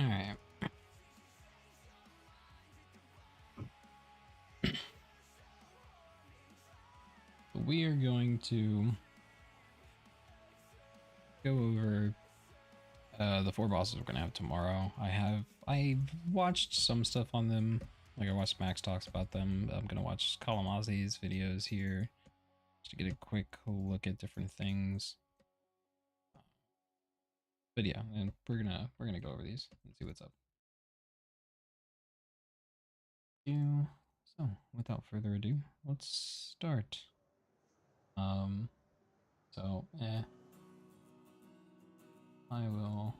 Alright. We are going to go over the 4 bosses we're gonna have tomorrow. I've watched some stuff on them. Like I watched Max talks about them. I'm gonna watch Kalamazi's videos here just to get a quick look at different things. But yeah, and we're gonna go over these and see what's up. So without further ado, let's start. So I will.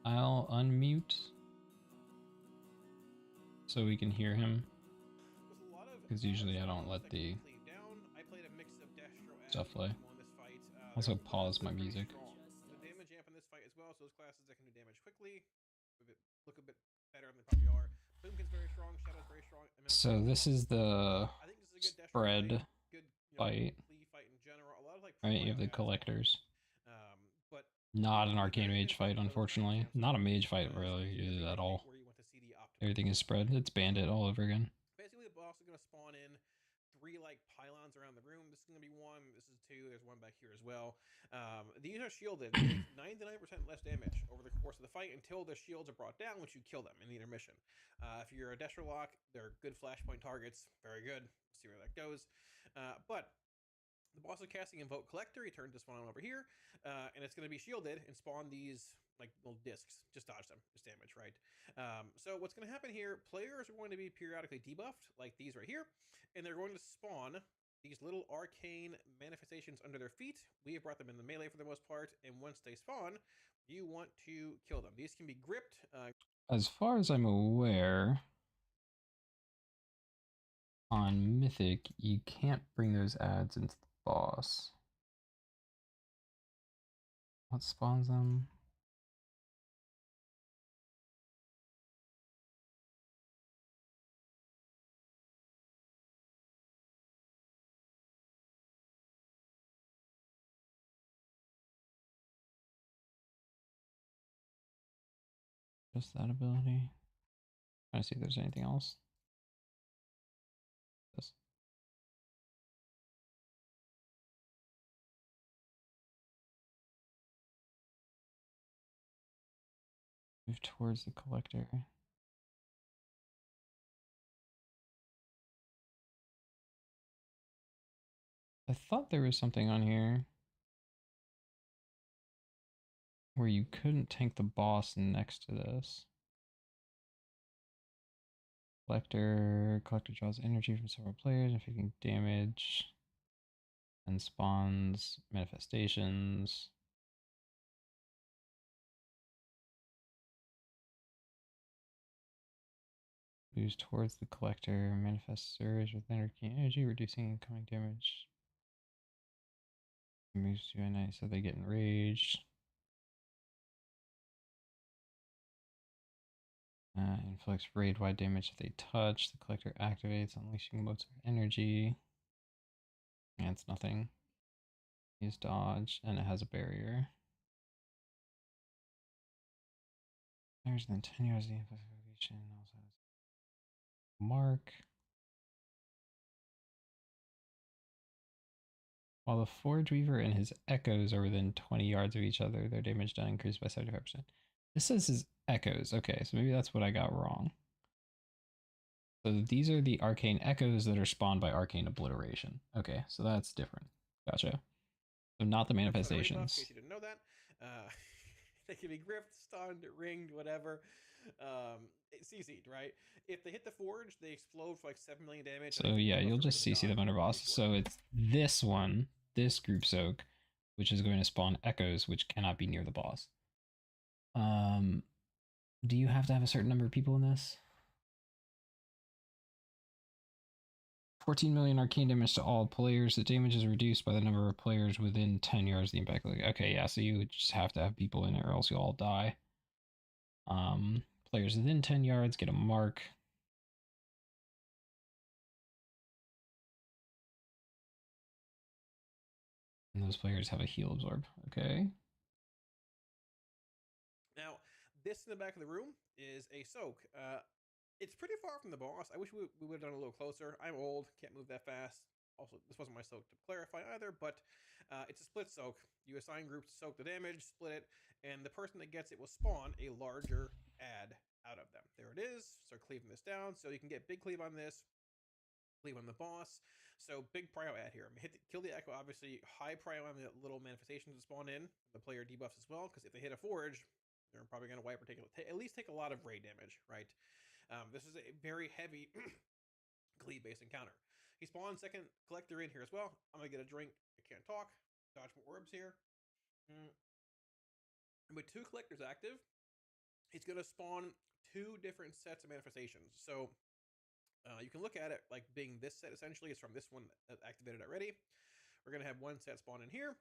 I'll unmute so we can hear him. Because usually I don't let the stuff play. Also pause my music. The damage amp in this fight as well, so those classes that can do damage quickly look a bit better than they probably are. Boomkin's very strong, Shadow's very strong. So this is the spread fight. Right, you have the collectors. But not an arcane mage fight, unfortunately. Not a mage fight really at all. Everything is spread. It's bandit all over again. Basically, the boss is going to spawn in 3 like pylons around the room. This is going to be 1. This is 2. There's 1 back here as well. These are shielded. 99% less damage over the course of the fight until the shields are brought down, which you kill them in the intermission. If you're a Destro Lock, they're good flashpoint targets. Very good. We'll see where that goes. But the boss is casting Invoke Collector. He turns this one on over here, and it's going to be shielded and spawn these like little discs. Just dodge them. Just damage, right? So what's going to happen here, players are going to be periodically debuffed, like these right here, and they're going to spawn these little arcane manifestations under their feet. We have brought them in the melee for the most part, and once they spawn, you want to kill them. These can be gripped. As far as I'm aware, on Mythic, you can't bring those ads into the boss. What spawns them? Just that ability. Trying to see if there's anything else. This. Move towards the collector. I thought there was something on here where you couldn't tank the boss next to this. Collector draws energy from several players, inflicting damage, and spawns manifestations. Moves towards the collector, manifests surge with energy, reducing incoming damage. Moves to a night, so they get enraged. Inflicts raid-wide damage if they touch. The collector activates, unleashing motes of energy. And it's nothing. Use dodge, and it has a barrier. There's then 10 yards of the amplification. Also has mark. While the Forge Weaver and his echoes are within 20 yards of each other, their damage done increased by 75%. This says his echoes. Okay, so maybe that's what I got wrong. So these are the arcane echoes that are spawned by arcane obliteration. Okay, so that's different. Gotcha. So not the manifestations. In case you didn't know that, they can be gripped, stunned, ringed, whatever. CC'd, right? If they hit the forge, they explode for like 7 million damage. So yeah, you'll just CC them under boss. So it's this one, this group soak, which is going to spawn echoes, which cannot be near the boss. Do you have to have a certain number of people in this? 14 million arcane damage to all players. The damage is reduced by the number of players within 10 yards of the impact. Okay, yeah, so you would just have to have people in it or else you all die. Players within 10 yards get a mark. those players have a heal absorb. Okay. Now, this in the back of the room is a soak. It's pretty far from the boss. I wish we would have done a little closer. I'm old, can't move that fast. Also, this wasn't my soak to clarify either, but it's a split soak. You assign groups to soak the damage, split it, and the person that gets it will spawn a larger ad out of them. There it is. Start cleaving this down. So you can get big cleave on this, cleave on the boss. So big prio ad here. Kill the echo, obviously. High prio on the little manifestations that spawn in. The player debuffs as well, because if they hit a forge, they're probably going to wipe or at least take a lot of raid damage, right? This is a very heavy cleave-based encounter. He spawns second collector in here as well. I'm going to get a drink. I can't talk. Dodge more orbs here. And with 2 collectors active, he's going to spawn 2 different sets of manifestations. So you can look at it like being this set essentially is from this one activated already. We're going to have 1 set spawn in here.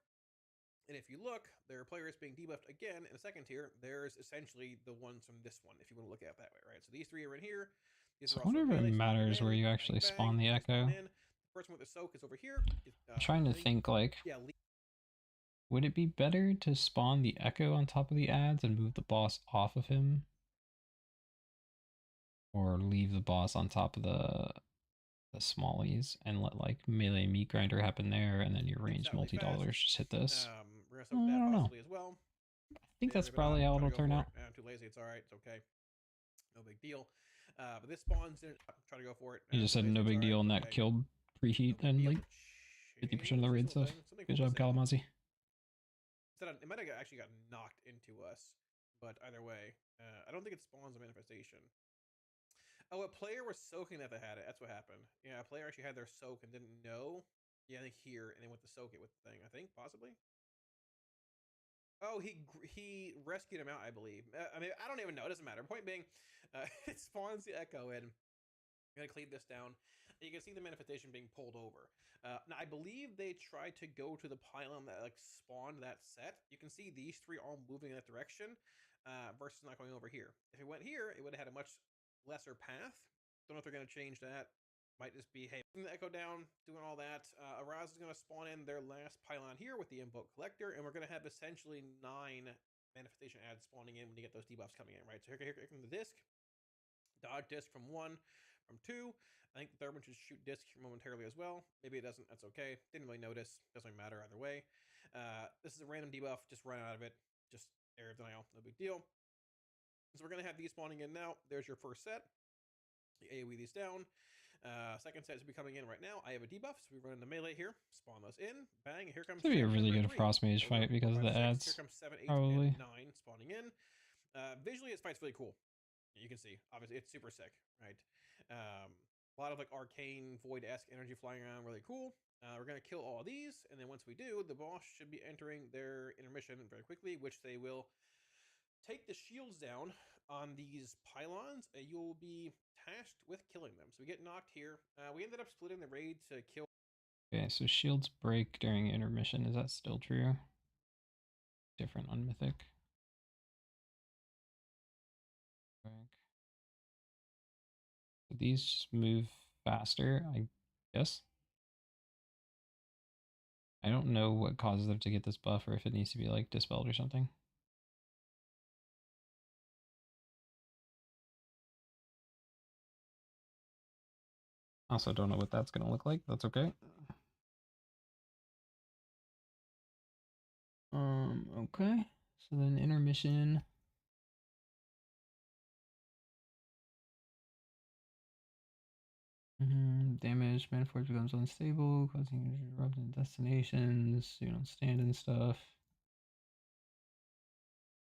And if you look, there are players being debuffed again in the second tier. There's essentially the ones from this one, if you want to look at it that way, right? So these 3 are in here. These So are I wonder if it matters where you bang, actually bang, spawn the echo. The person with the soak is over here. I'm trying to think, like, yeah, would it be better to spawn the echo on top of the ads and move the boss off of him? Or leave the boss on top of the smallies and let like melee meat grinder happen there, and then your ranged multi-dollars just hit this. We're gonna soak that possibly as well. I think that's probably how it'll turn out. I'm too lazy. It's all right. It's okay. No big deal. But this spawns in. Try to go for it. You just said no big deal, and that killed preheat and like 50% of the raid stuff. Good job, Kalamazi. It might have actually got knocked into us, but either way, I don't think it spawns a manifestation. Oh, a player was soaking that they had it. That's what happened. Yeah, a player actually had their soak and didn't know. Yeah, I think here, and then went to soak it with the thing. I think possibly. Oh, he rescued him out, I believe. I mean, I don't even know. It doesn't matter. Point being, it spawns the echo in. I'm gonna cleave this down. You can see the manifestation being pulled over. Now, I believe they tried to go to the pylon that like spawned that set. You can see these 3 all moving in that direction versus not going over here. If it went here, it would have had a much lesser path. Don't know if they're going to change that. Might just be, hey, putting the echo down, doing all that. Araz is going to spawn in their last pylon here with the invoke collector, and we're going to have essentially 9 manifestation ads spawning in when you get those debuffs coming in, right? So here comes the disc. Dodge disc from 1, from 2. I think the third one should shoot disc momentarily as well. Maybe it doesn't. That's okay. Didn't really notice. Doesn't really matter either way. This is a random debuff. Just run out of it. Just area of denial. No big deal. So we're going to have these spawning in now. There's your first set. You AoE these down. Second set should be coming in right now. I have a debuff, so we run into melee here. Spawn those in. Bang. Here comes. It's gonna be a really good frost mage fight because of the ads. Here comes 7, 8, probably. and 9 spawning in. Visually, this fight's really cool. You can see, obviously, it's super sick, right? A lot of like arcane void-esque energy flying around, really cool. We're gonna kill all of these, and then once we do, the boss should be entering their intermission very quickly, which they will take the shields down on these pylons, and you'll be tasked with killing them. So we get knocked here. We ended up splitting the raid to kill. Okay, so shields break during intermission. Is that still true? Different on Mythic. So these just move faster, I guess. I don't know what causes them to get this buff or if it needs to be like dispelled or something. Also don't know what that's going to look like. That's okay. Okay. So then intermission. Damage, Manaforge becomes unstable, causing interrupted destinations, you don't stand and stuff.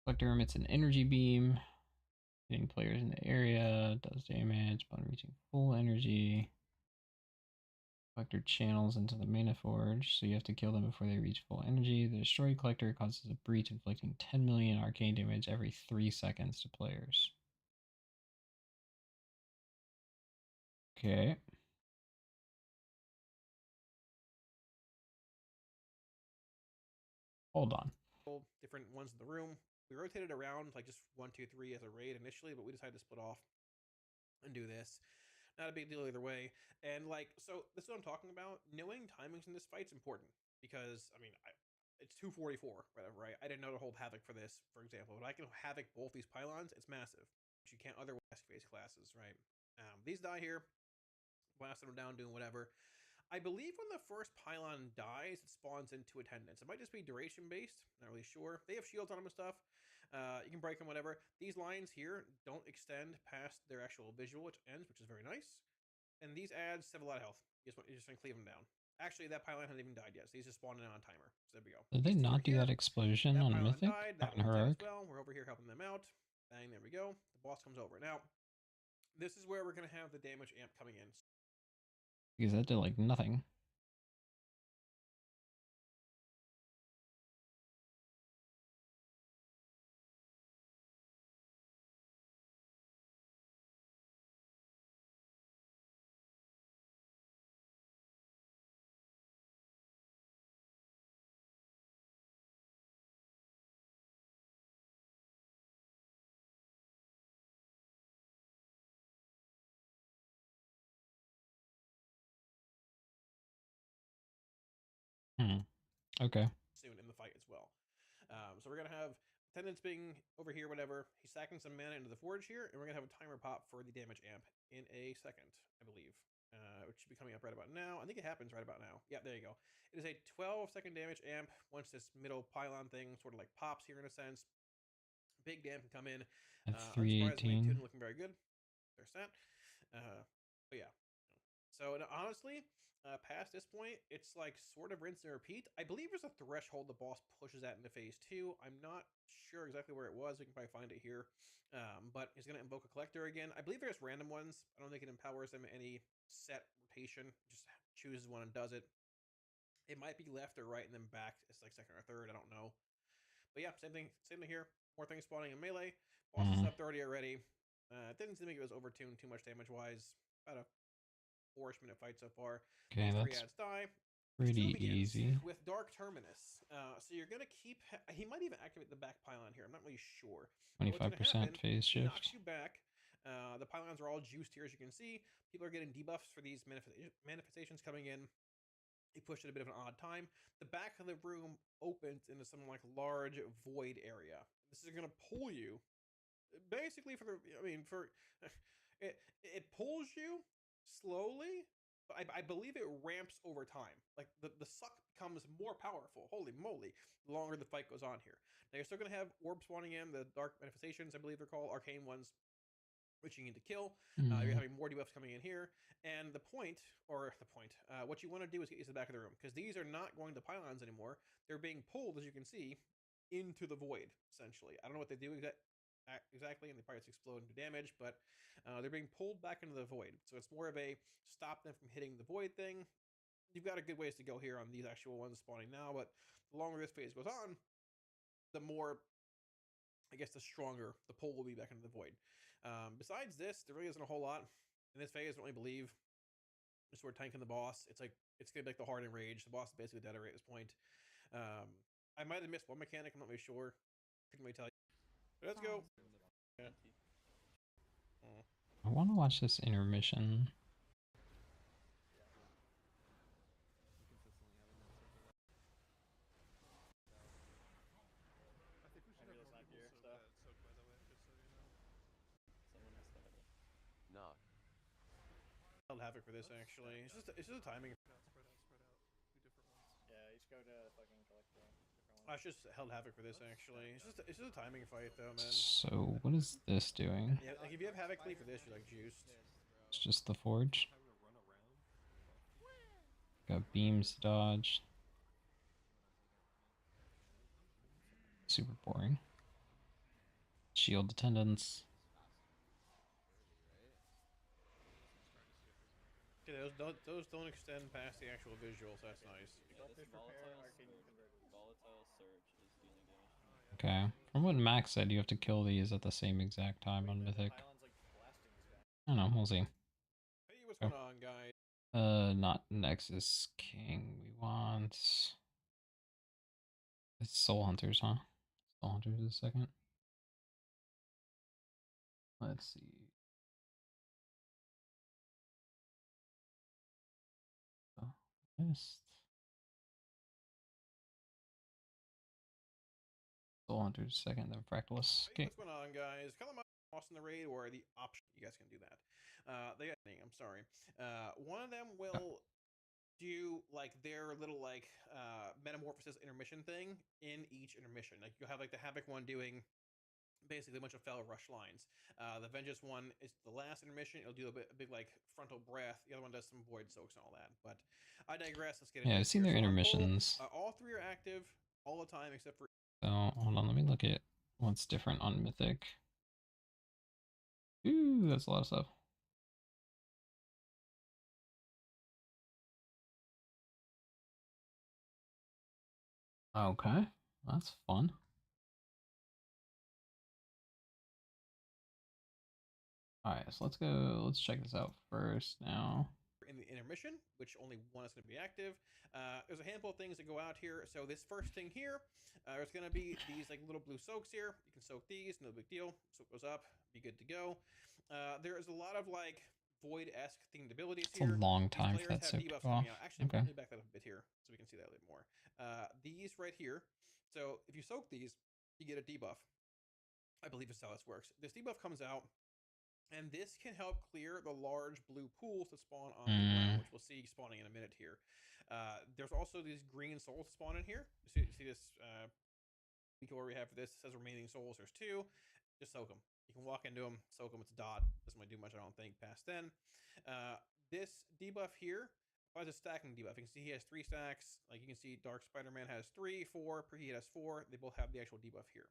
Collector emits an energy beam, hitting players in the area, does damage upon reaching full energy. Collector channels into the Manaforge, so you have to kill them before they reach full energy. The destroyed collector causes a breach, inflicting 10 million arcane damage every 3 seconds to players. Okay. Hold on. Different ones in the room. We rotated around like just 1, 2, 3 as a raid initially, but we decided to split off and do this. Not a big deal either way. And like, so this is what I'm talking about. Knowing timings in this fight's important because I mean, it's 244, whatever, right? I didn't know to hold Havoc for this, for example, but I can Havoc both these pylons. It's massive, which you can't otherwise face classes, right? These die here, blasting them down, doing whatever. I believe when the first pylon dies, it spawns into attendance. It might just be duration based. Not really sure. They have shields on them and stuff. You can break them, whatever. These lines here don't extend past their actual visual, which ends, which is very nice. And these ads have a lot of health. You're just going to cleave them down. Actually, that pylon hasn't even died yet, so he's just spawning on timer. So there we go. Did they not do that explosion That on pylon Mythic? died. That On one's dead as Heroic? well. We're over here helping them out. Bang, there we go. The boss comes over. Now, this is where we're going to have the damage amp coming in. Because that did like nothing. Okay. Soon in the fight as well. So we're gonna have attendance being over here, whatever. He's sacking some mana into the forge here, and we're gonna have a timer pop for the damage amp in a second, I believe. Which should be coming up right about now. I think it happens right about now. Yeah, there you go. It is a 12-second damage amp once this middle pylon thing sort of like pops here in a sense. Big dam can come in. At Unsurprisingly, 318. looking very good. There's that. But yeah. So honestly, past this point, it's like sort of rinse and repeat. I believe there's a threshold the boss pushes at into phase 2. I'm not sure exactly where it was. We can probably find it here. But he's going to invoke a collector again. I believe there's random ones. I don't think it empowers them any set rotation. Just chooses one and does it. It might be left or right and then back. It's like second or third. I don't know. But yeah, same thing. Same thing here. More things spawning in melee. Boss is up 30 already. Didn't seem like it was overtuned too much damage wise. About a 4-ish minute fight so far. Okay, These 3 that's ads die. pretty easy. With Dark Terminus. So you're going to keep... He might even activate the back pylon here. I'm not really sure. 25% phase shift. He knocks you back. The pylons are all juiced here, as you can see. People are getting debuffs for these manifestations coming in. He pushed it a bit of an odd time. The back of the room opens into some like large void area. This is going to pull you basically for the... I mean, for... it pulls you slowly, but I believe it ramps over time. Like the suck becomes more powerful. Holy moly, the longer the fight goes on here. Now you're still going to have orbs spawning in, the dark manifestations, I believe they're called, arcane ones, which you need to kill. You're having more debuffs coming in here. And what you want to do is get you to the back of the room, because these are not going to pylons anymore. They're being pulled, as you can see, into the void, essentially. I don't know what they do exactly, and they probably just explode into damage, but they're being pulled back into the void. So it's more of a stop them from hitting the void thing. You've got a good ways to go here on these actual ones spawning now, but the longer this phase goes on, the more, I guess, the stronger the pull will be back into the void. Besides this, there really isn't a whole lot in this phase. I don't really believe. Just sort of tanking the boss. It's gonna be like the hard and rage. The boss is basically dead already at this point. I might have missed one mechanic. I'm not really sure. Couldn't really tell you. But let's go. Yeah. I want to watch this intermission. Held Havoc for this actually. It's just a timing. Yeah, each go to fucking collect the different ones. I just held Havoc for this actually. It's just a timing fight though, man. So what is this doing? Yeah, like if you have Havoc lead for this, you're like juiced. It's just the forge. Got beams to dodge. Super boring. Shield attendance. Yeah, those don't extend past the actual visuals. So that's nice. Volatile surge is dealing damage. Okay. From what Max said, you have to kill these at the same exact time on Mythic. I don't know, we'll see. Hey, what's going on, guys? Not Nexus King. We want... It's Soul Hunters, huh? Soul Hunters is second. Let's see. List. Soul Hunter second, then Fractalus. Hey, Okay. what's going on, guys? Color Lost in the raid or the option. You guys can do that. I'm sorry. One of them will do like their little like metamorphosis intermission thing in each intermission. Like you'll have like the Havoc one doing basically a bunch of fell rush lines. The Vengeance one is the last intermission. It'll do a big like frontal breath. The other one does some void soaks and all that. But I digress. Let's get into Yeah, I've this seen here. their So on poll, intermissions. all three are active all the time except for. So hold on, let me look at what's different on Mythic. Ooh, that's a lot of stuff. Okay, that's fun. Alright, so let's check this out first now. In the intermission, which only one is going to be active. There's a handful of things that go out here. So this first thing here, there's going to be these like little blue soaks here. You can soak these, no big deal. Soak goes up, be good to go. There is a lot of like void-esque themed abilities It's here. a long These time for players that have soak to debuffs go coming off. out. Actually, Okay. let me back that up a bit here so we can see that a bit more. These right here. So if you soak these, you get a debuff. I believe is how this works. This debuff comes out, and this can help clear the large blue pools that spawn on the ground, which we'll see spawning in a minute here. There's also these green souls spawn in here. You see this where we have for this says remaining souls. There's 2. Just soak them. You can walk into them, soak them. It's a dot. Doesn't really do much, I don't think, past then. This debuff here applies a stacking debuff. You can see he has 3 stacks. Like you can see Dark Spider-Man has 3, 4, Preheat has 4. They both have the actual debuff here.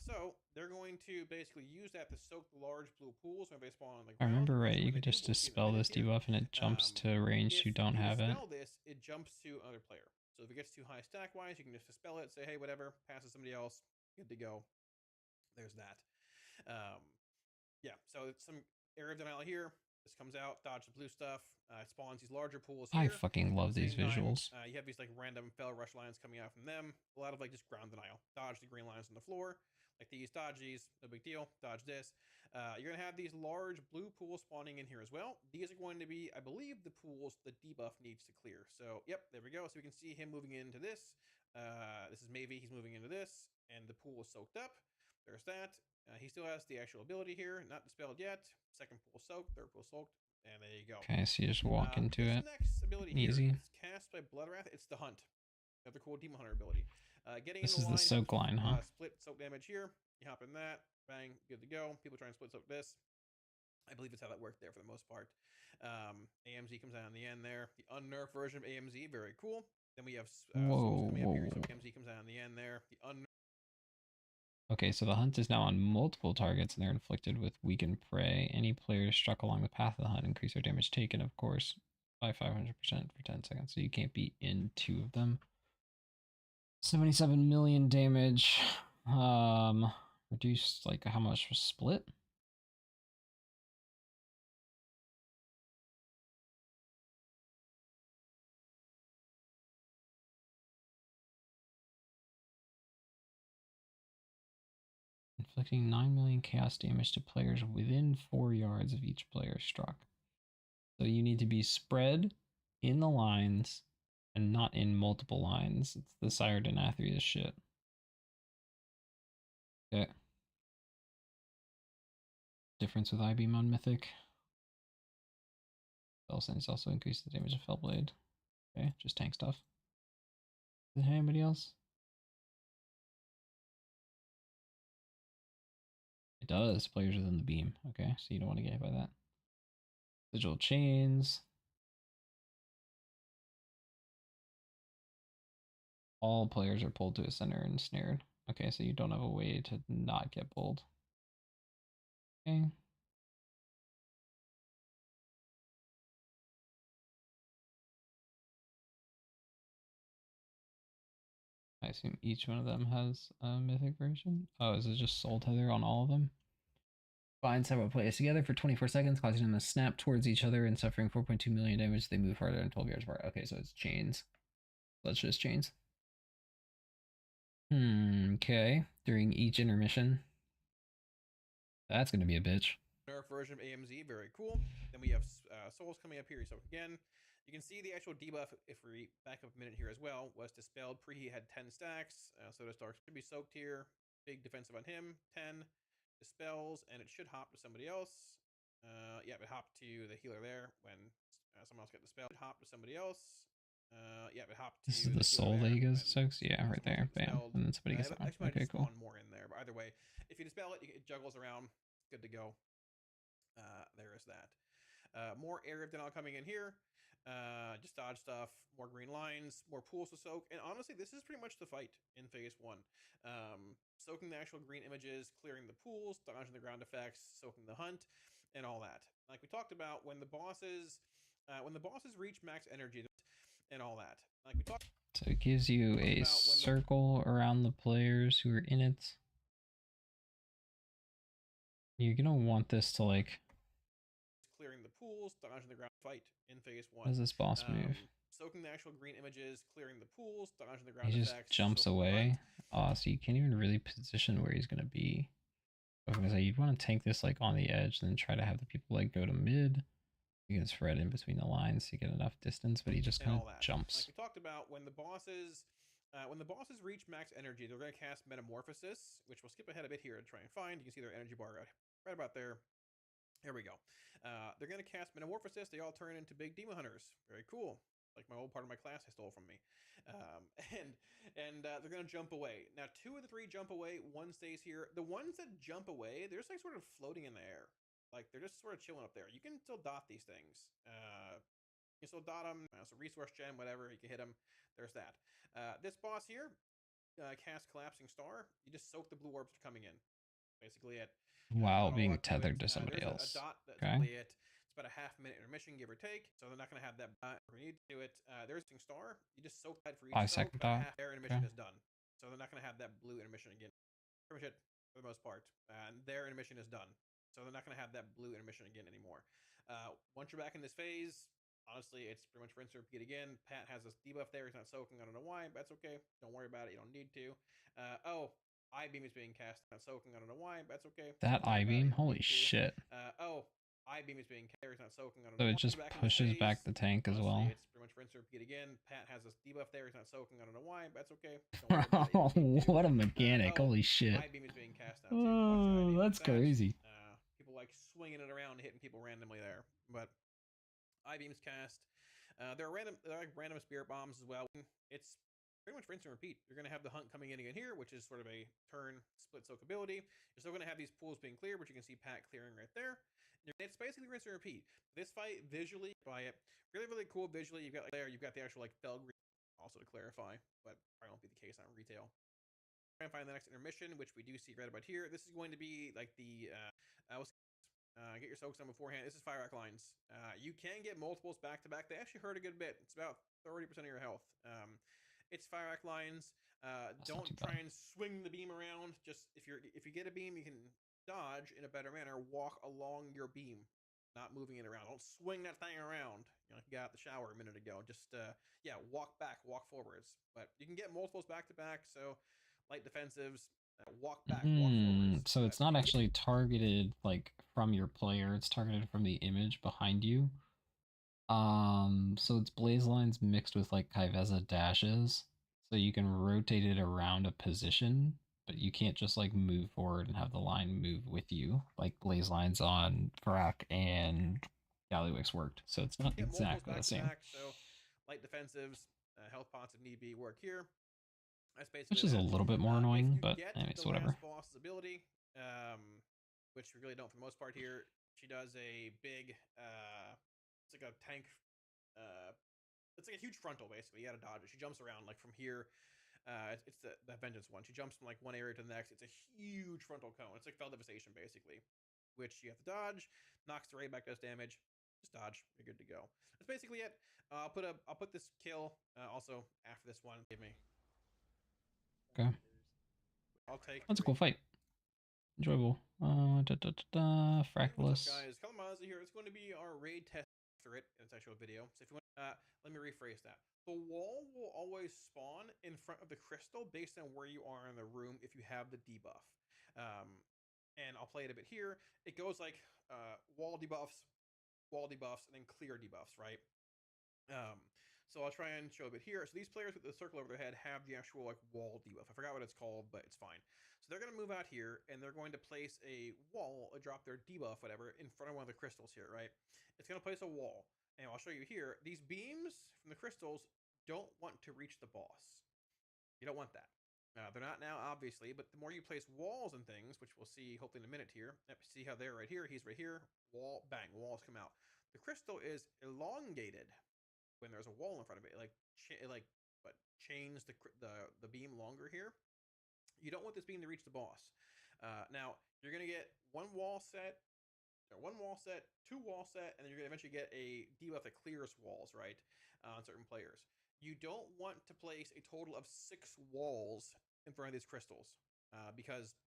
So they're going to basically use that to soak the large blue pools when they spawn on the I ground. remember right, So you when could they do, just we'll see in a dispel minute this here. debuff and it jumps to range you don't have it. If you dispel this, it jumps to another player. So if it gets too high stack wise, you can just dispel it, say, hey, whatever, pass to somebody else, good to go. There's that. Yeah, so it's some area of denial here. This comes out, dodge the blue stuff. It spawns these larger pools here. I fucking love these visuals. You have these like random fell rush lines coming out from them. A lot of like just ground denial. Dodge the green lines on the floor. Like these, dodge these, no big deal. Dodge this. You're going to have these large blue pools spawning in here as well. These are going to be, I believe, the pools the debuff needs to clear. So, yep, there we go. So we can see him moving into this. This is Mavie. He's moving into this, and the pool is soaked up. There's that. He still has the actual ability here, not dispelled yet. Second pool soaked, third pool soaked, and there you go. Okay, so you just walk into it. Next ability Easy. here is cast by Bloodwrath. It's the Hunt, another cool Demon Hunter ability. Getting This in the is the soak line, huh? Split soak damage here. You hop in that, bang, good to go. People try and split soak this. I believe it's how that worked there for the most part. AMZ comes out in the end there. The unnerfed version of AMZ, very cool. Then we have Souls coming up here. So AMZ comes out in the end there. The Okay, so the hunt is now on multiple targets and they're inflicted with weakened prey. Any players struck along the path of the hunt increase their damage taken, of course, by 500% for 10 seconds. So you can't be in 2 of them. 77 million damage. Reduced, like, how much was split? Inflicting 9 million chaos damage to players within 4 yards of each player struck. So you need to be spread in the lines and not in multiple lines. It's the Sire Denathrius shit. Okay. Difference with I-Beam on Mythic. Spell Sense also increases the damage of Fellblade. Okay, just tank stuff. Is there anybody else? It does. Players within the beam. Okay, so you don't want to get hit by that. Sigil Chains. All players are pulled to a center and snared. Okay, so you don't have a way to not get pulled. Okay. I assume each one of them has a mythic version. Oh, is it just Soul Tether on all of them? Bind several players together for 24 seconds, causing them to snap towards each other and suffering 4.2 million damage. They move farther than 12 yards apart. Okay, so it's chains. That's just chains. Okay. During each intermission. That's going to be a bitch. Nerf version of AMZ, very cool. Then we have Souls coming up here. So again, you can see the actual debuff, if we back up a minute here as well, was dispelled. Preheat had 10 stacks, so does Dark should be soaked here. Big defensive on him, 10 dispels, and it should hop to somebody else. Yeah, it hopped to the healer there when someone else got dispelled. It hopped to somebody else. Yeah, it hopped to This is the soul that he goes soaks. Yeah, right there. Bam. And then somebody gets on. Okay, cool. More in there, but either way, if you dispel it, it juggles around. Good to go. There is that. More area of denial coming in here. Just dodge stuff, more green lines, more pools to soak. And honestly, this is pretty much the fight in phase 1. Soaking the actual green images, clearing the pools, dodging the ground effects, soaking the hunt, and all that. Like we talked about, when the bosses reach max energy and all that. Like we talked. So it gives you a circle around the players who are in it. You're gonna want this to like clearing the pools, dodging the ground fight in phase 1. What does this boss move? Soaking the actual green images, clearing the pools, dodging the ground effects. He just jumps away. So you can't even really position where he's gonna be. I was gonna say you'd want to tank this like on the edge, and then try to have the people like go to mid. You can spread in between the lines to get enough distance, but he just kind of jumps. Like we talked about, when the bosses reach max energy, they're going to cast Metamorphosis, which we'll skip ahead a bit here to try and find. You can see their energy bar right about there. Here we go. They're going to cast Metamorphosis. They all turn into big demon hunters. Very cool. Like my old part of my class I stole from me. They're going to jump away. Now, 2 of the 3 jump away. 1 stays here. The ones that jump away, they're just like sort of floating in the air. Like they're just sort of chilling up there. You can still dot these things. You can still dot them. So resource gem, whatever. You can hit them. There's that. This boss here casts Collapsing Star. You just soak the blue orbs coming in. Basically it. While being tethered to somebody else. A dot, that's okay. Really it. It's about a half-minute intermission, give or take. So they're not going to have that. We need to do it. There's a star. You just soak that for each 5-second dot. Half their intermission is done. So they're not going to have that blue intermission again. Pretty much it for the most part. And their intermission is done. So they're not going to have that blue intermission again anymore. Once you're back in this phase, honestly, it's pretty much rinse and repeat again. Pat has this debuff there. He's not soaking. I don't know why, but that's okay. Don't worry about it. You don't need to. I-beam is being cast. Not soaking. I don't know why, but that's okay. That I-beam? Holy shit. I-beam is being cast. Not soaking. I don't know. So it just pushes back the tank as well. It's pretty much rinse and repeat again. Pat has this debuff there. He's not soaking. I don't know why, but that's okay. Don't worry about it. What a mechanic. Holy shit. I-beam is being cast. Oh, that's crazy. People like swinging it around and hitting people randomly there. But I-beam's cast. There are like random spirit bombs as well. It's pretty much rinse and repeat. You're going to have the hunt coming in again here, which is sort of a turn split soak ability. You're still going to have these pools being cleared, which you can see Pat clearing right there. It's basically rinse and repeat. This fight visually, by it, really, really cool visually. You've got there, you've got the actual like Felg also to clarify, but probably won't be the case on retail. Try and find the next intermission, which we do see right about here. This is going to be like the get your soaks done beforehand. This is fire rack lines. You can get multiples back to back. They actually hurt a good bit. It's about 30% of your health. It's fire rack lines. Don't try and swing the beam around. Just if you get a beam, you can dodge in a better manner. Walk along your beam, not moving it around. Don't swing that thing around. You know, like you got out the shower a minute ago. Just walk back, walk forwards. But you can get multiples back to back. So light defensives. Walk back, walk forwards. So it's not actually targeted like from your player, it's targeted from the image behind you. So it's blaze lines mixed with like Kaiveza dashes. So you can rotate it around a position, but you can't just like move forward and have the line move with you like blaze lines on Farak and Gallywix worked. So it's not exactly the same. So light defensives, health pots if need be work here. That's basically which is a little bit more annoying, but anyways, whatever. Boss's ability, which we really don't for the most part here. She does a big, it's like a tank, it's like a huge frontal basically. You gotta dodge it. She jumps around like from here. It's the vengeance one. She jumps from like one area to the next. It's a huge frontal cone. It's like fell devastation basically, which you have to dodge. Knocks the raid back, does damage. Just dodge. You're good to go. That's basically it. I'll put this kill also after this one. Give me. Okay. I'll take. That's a cool fight. Enjoyable. Fractalus. Guys, Kalamazi here. It's going to be our raid test after it in its actual video. So if you want, let me rephrase that. The wall will always spawn in front of the crystal based on where you are in the room if you have the debuff. and I'll play it a bit here. It goes like wall debuffs, and then clear debuffs, right? So I'll try and show a bit here. So these players with the circle over their head have the actual like wall debuff. I forgot what it's called, but it's fine. So they're going to move out here, and they're going to place a wall, drop their debuff, whatever, in front of one of the crystals here, right? It's going to place a wall, and I'll show you here. These beams from the crystals don't want to reach the boss. You don't want that. They're not now, obviously, but the more you place walls and things, which we'll see hopefully in a minute here. See how they're right here. He's right here. Wall, bang, walls come out. The crystal is elongated when there's a wall in front of it, chains the beam longer here. You don't want this beam to reach the boss. Now you're gonna get one wall set, two wall set, and then you're gonna eventually get a debuff that clears walls, right? On certain players. You don't want to place a total of 6 walls in front of these crystals, because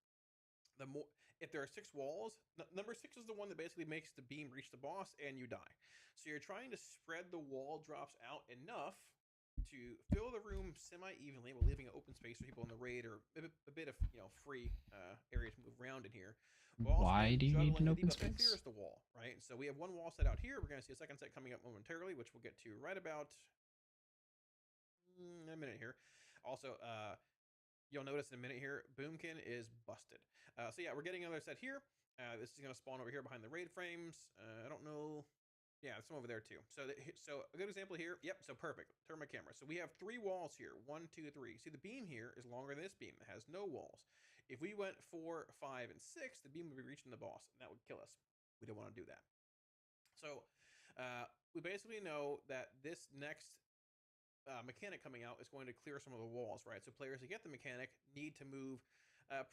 if there are 6 walls, number 6 is the one that basically makes the beam reach the boss and you die. So you're trying to spread the wall drops out enough to fill the room semi-evenly while leaving an open space for people in the raid or a bit of free area to move around in here. Why do you need an open space? Clears the wall, right? So we have one wall set out here. We're going to see a second set coming up momentarily, which we'll get to right about a minute here. Also, you'll notice in a minute here, Boomkin is busted. So yeah, we're getting another set here. This is going to spawn over here behind the raid frames. I don't know. Yeah, there's some over there too. So a good example here. Yep, so perfect. Turn my camera. So we have 3 walls here. 1, 2, 3. See, the beam here is longer than this beam. It has no walls. If we went 4, 5, and 6, the beam would be reaching the boss, and that would kill us. We don't want to do that. So we basically know that this next mechanic coming out is going to clear some of the walls, right? So players that get the mechanic need to move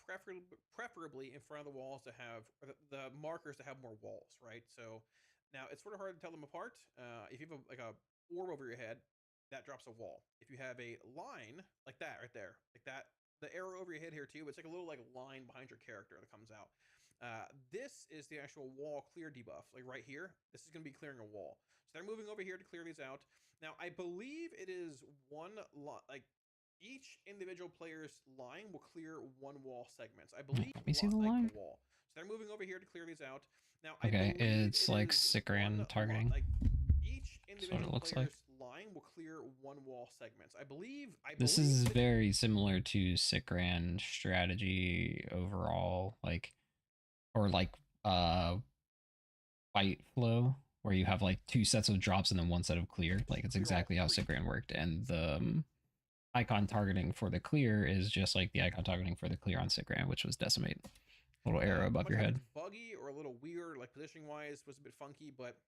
preferably in front of the walls to have the markers to have more walls, right? So now it's sort of hard to tell them apart. If you have a orb over your head, that drops a wall. If you have a line like that right there, like that, the arrow over your head here too, it's like a little line behind your character that comes out. This is the actual wall clear debuff, like right here. This is going to be clearing a wall. So they're moving over here to clear these out. Now, I believe it is each individual player's line will clear 1 wall segments. I believe. Let me see the line. Wall. So they're moving over here to clear these out. Now, okay, it's like Sikran targeting. Each individual looks player's like. line will clear 1 wall segments. I believe. This is very similar to Sikran strategy overall, or fight flow, where you have like 2 sets of drops and then 1 set of clear. Like it's exactly how Sikran worked, and the icon targeting for the clear is just like the icon targeting for the clear on Sikran, which was decimate. Little arrow above your head. Buggy or a little weird, like positioning wise, was a bit funky, but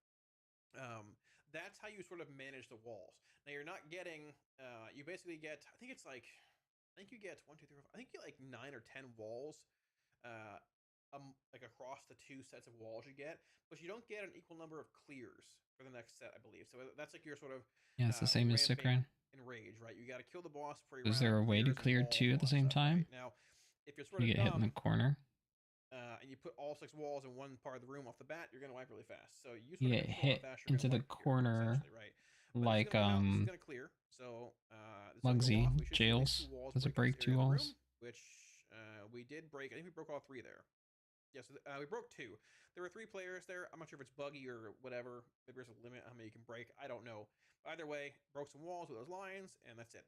that's how you sort of manage the walls. Now you're not getting, you basically get, I think you get 1, 2, 3, 4, I think you get like 9 or 10 walls, like across the 2 sets of walls you get, but you don't get an equal number of clears for the next set, I believe. So that's like your sort of it's the same as Sikran. In rage, right? You got to kill the boss. Is there a way to clear 2 at the same time? Right? Now, if you're sort of you get hit in the corner, and you put all 6 walls in one part of the room off the bat, you're gonna wipe really fast. So you sort of get hit into the corner, right? Like this is gonna clear. So Mugsy jails. Does it break 2 walls? Which we did break. I think we broke all 3 there. Yes, we broke 2. There were 3 players there. I'm not sure if it's buggy or whatever. Maybe there's a limit how many you can break. I don't know. Either way, broke some walls with those lines, and that's it.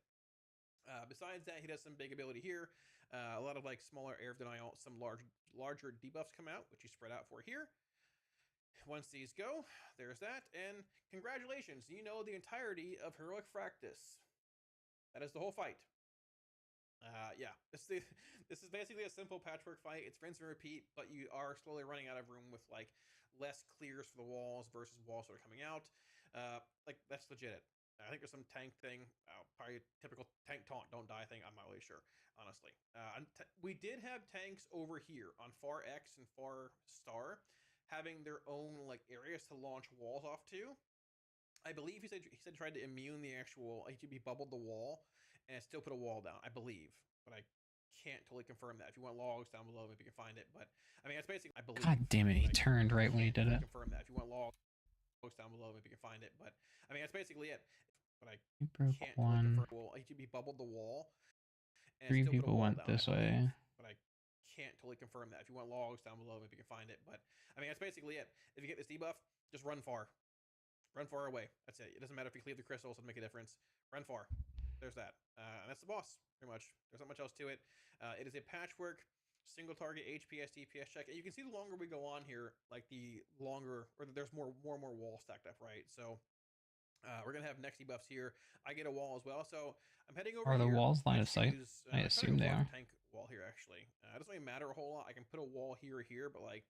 Besides that, he does some big ability here. A lot of like smaller air of denial, some larger debuffs come out, which you spread out for here. Once these go, there's that, and congratulations, you know the entirety of Heroic Fractus. That is the whole fight. Yeah, this is basically a simple patchwork fight. It's rinse and repeat, but you are slowly running out of room with like less clears for the walls versus walls that are coming out. Like that's legit. I think there's some tank thing, probably typical tank taunt, don't die thing. I'm not really sure, honestly. We did have tanks over here on far X and far star having their own like areas to launch walls off to. I believe he said tried to immune the actual, like he bubbled the wall and still put a wall down, I believe, but I can't totally confirm that. If you want logs down below, maybe you can find it, but I mean, it's basically, I believe. God damn it, he turned right when he did it. Confirm that. If you want logs down below, maybe you can find it, but I mean, that's basically it. But I broke can't 1. Well, he bubbled the wall. And 3 people went this way. But I can't totally confirm that. If you want logs down below, maybe you can find it. But I mean, that's basically it. If you get this debuff, just run far. Run far away. That's it. It doesn't matter if you cleave the crystals, it'll make a difference. Run far. There's that. And that's the boss, pretty much. There's not much else to it. It is a patchwork, single target HPS, DPS check. And you can see the longer we go on here, like the longer, or there's more and more walls stacked up, right? So we're going to have next debuffs here. I get a wall as well. So I'm heading over Are here. the walls line I of sight? choose, I assume they are. Tank wall here, actually. It doesn't really matter a whole lot. I can put a wall here or here, but like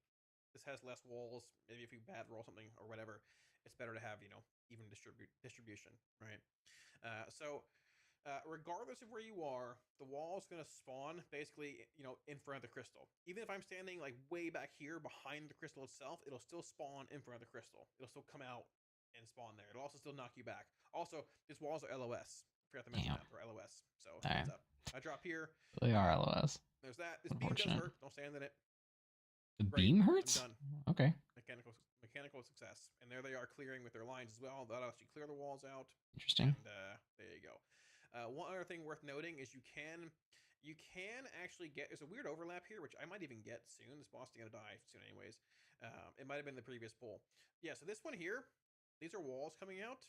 this has less walls. Maybe if you bad roll something or whatever, it's better to have, you know, even distribution, right? Regardless of where you are, the wall is going to spawn basically, you know, in front of the crystal. Even if I'm standing like way back here behind the crystal itself, it'll still spawn in front of the crystal. It'll still come out and spawn there. It'll also still knock you back. Also, these walls are LOS. Forgot to mention that. They're LOS. So, heads up. I drop here. They are LOS. There's that. This beam does hurt. Don't stand in it. The beam hurts? I'm done. Okay. Mechanical success. And there they are clearing with their lines as well. That'll actually clear the walls out. Interesting. And there you go. One other thing worth noting is you can actually get, there's a weird overlap here, which I might even get soon. This boss is going to die soon anyways. It might have been the previous pull. Yeah, so this one here, these are walls coming out.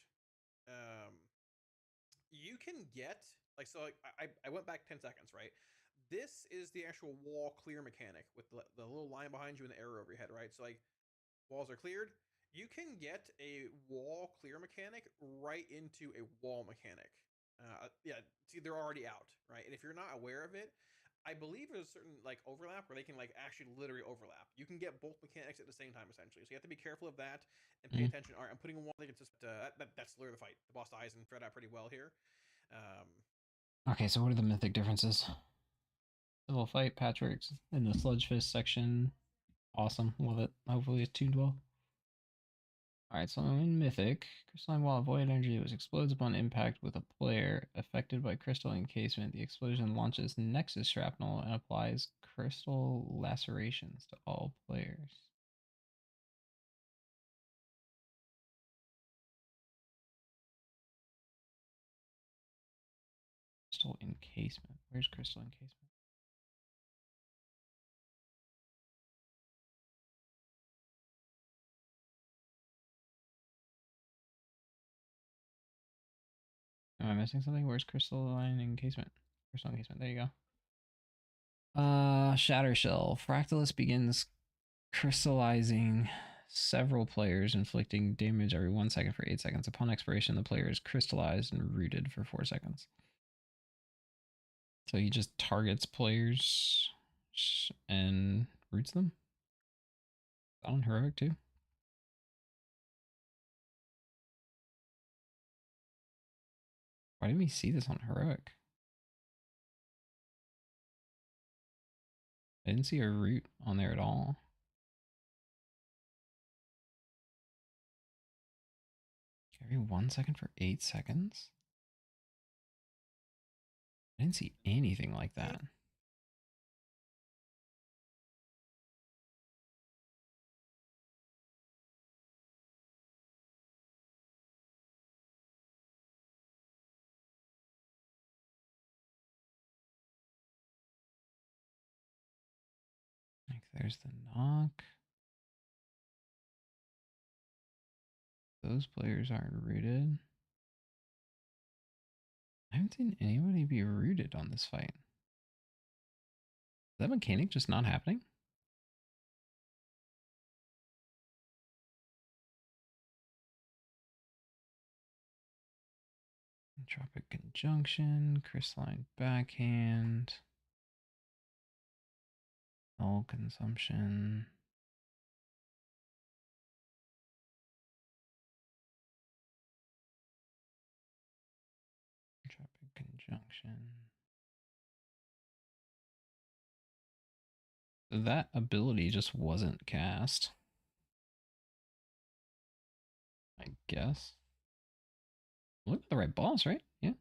You can get, like, so like, I went back 10 seconds, right? This is the actual wall clear mechanic with the little line behind you and the arrow over your head, right? So like, walls are cleared. You can get a wall clear mechanic right into a wall mechanic. Yeah, see, they're already out, right? And if you're not aware of it, I believe there's a certain like overlap where they can like actually literally overlap. You can get both mechanics at the same time essentially, so you have to be careful of that and pay attention. All right, I'm putting in one. I think it's just that's literally the fight. The boss dies and thread out pretty well here. Okay, so what are the mythic differences? Civil fight, patchworks in the sludge fist section. Awesome, love it. Hopefully it's tuned well. Alright, so in Mythic, crystalline wall of void energy was explodes upon impact with a player affected by crystal encasement. The explosion launches Nexus shrapnel and applies crystal lacerations to all players. Crystal encasement. Where's crystal encasement? Am I missing something? Where's crystalline encasement? Crystal encasement. There you go. Shatter Shell. Fractalus begins crystallizing several players, inflicting damage every 1 second for 8 seconds. Upon expiration, the player is crystallized and rooted for 4 seconds. So he just targets players and roots them? On Heroic too? Why didn't we see this on Heroic? I didn't see a root on there at all. Every 1 second for 8 seconds? I didn't see anything like that. Like there's the knock. Those players aren't rooted. I haven't seen anybody be rooted on this fight. Is that mechanic just not happening? Entropic conjunction, crystalline backhand, null consumption. Entropic conjunction. That ability just wasn't cast, I guess. Look at the right boss, right? Yeah.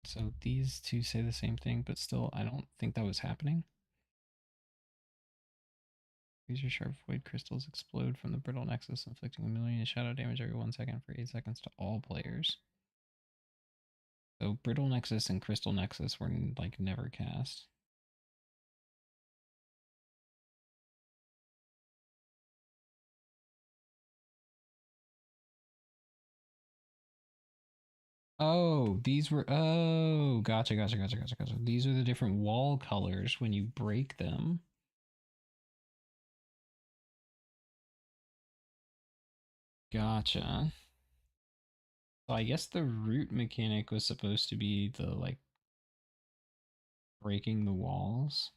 So these two say the same thing, but still, I don't think that was happening. Razor sharp void crystals explode from the brittle nexus, inflicting 1,000,000 shadow damage every 1 second for 8 seconds to all players. So brittle nexus and crystal nexus were like never cast. Oh, these were, oh, gotcha. These are the different wall colors when you break them. Gotcha. So I guess the root mechanic was supposed to be the like breaking the walls.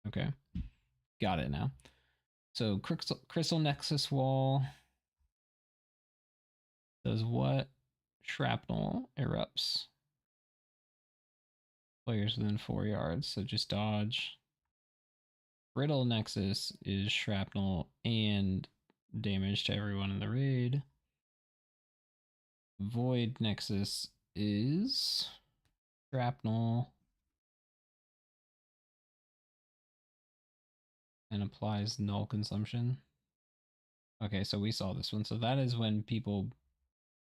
Okay, got it now. So crystal nexus wall does what? Shrapnel erupts. Players within 4 yards, so just dodge. Brittle nexus is shrapnel and damage to everyone in the raid. Void nexus is shrapnel and applies null consumption. Okay, so we saw this one. So that is when people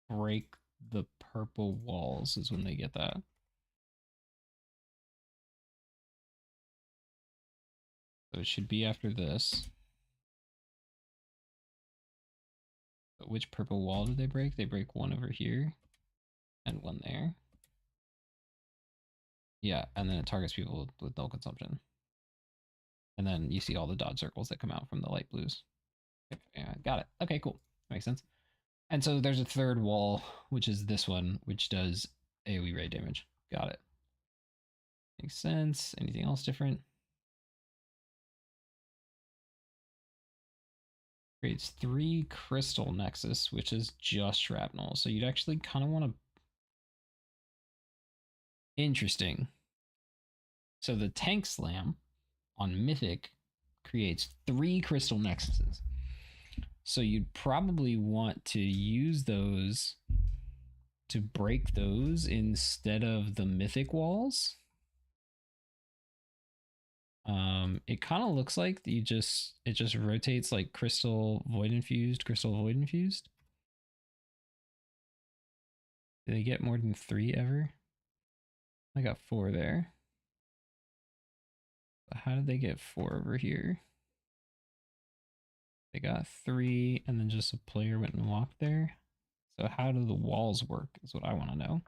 break the purple walls is when they get that. So it should be after this. But which purple wall did they break? They break one over here and one there. Yeah, and then it targets people with null consumption. And then you see all the dodge circles that come out from the light blues. Yeah, got it. Okay, cool. Makes sense. And so there's a third wall, which is this one, which does AoE raid damage. Got it. Makes sense. Anything else different? Creates 3 crystal nexus, which is just shrapnel. So you'd actually kind of want to. Interesting. So the tank slam on Mythic creates 3 crystal nexuses. So you'd probably want to use those to break those instead of the Mythic walls. It kind of looks like it just rotates like crystal void infused. Do they get more than 3 ever? I got 4 there. How did they get 4 over here? They got 3 and then just a player went and walked there. So how do the walls work is what I want to know.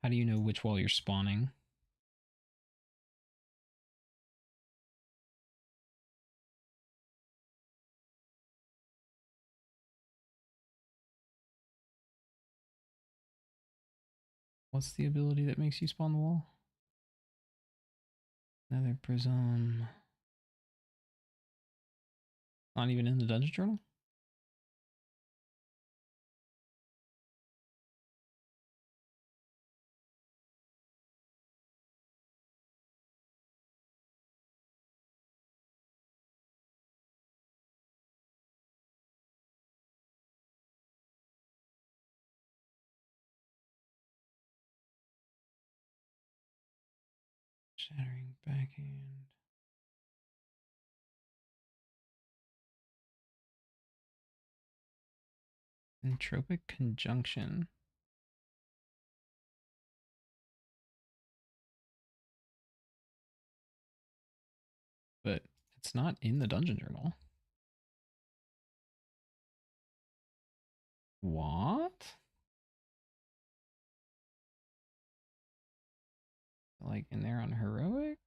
How do you know which wall you're spawning? What's the ability that makes you spawn the wall? Nether prism. Not even in the dungeon journal? Shattering backhand. Entropic conjunction. But it's not in the dungeon journal. What? Like in there on heroic?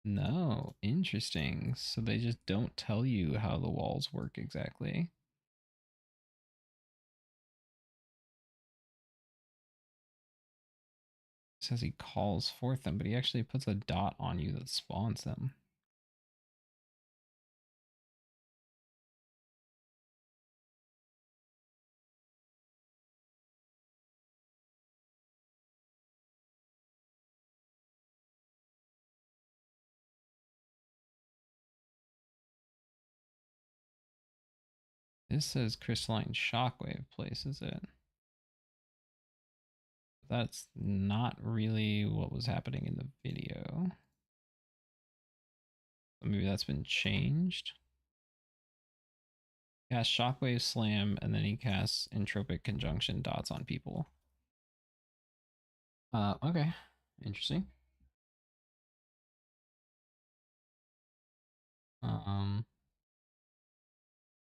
No, interesting. So they just don't tell you how the walls work exactly. It says he calls forth them, but he actually puts a dot on you that spawns them. This says crystalline shockwave places it. That's not really what was happening in the video. Maybe that's been changed. Cast shockwave slam, and then he casts entropic conjunction dots on people. Okay, interesting.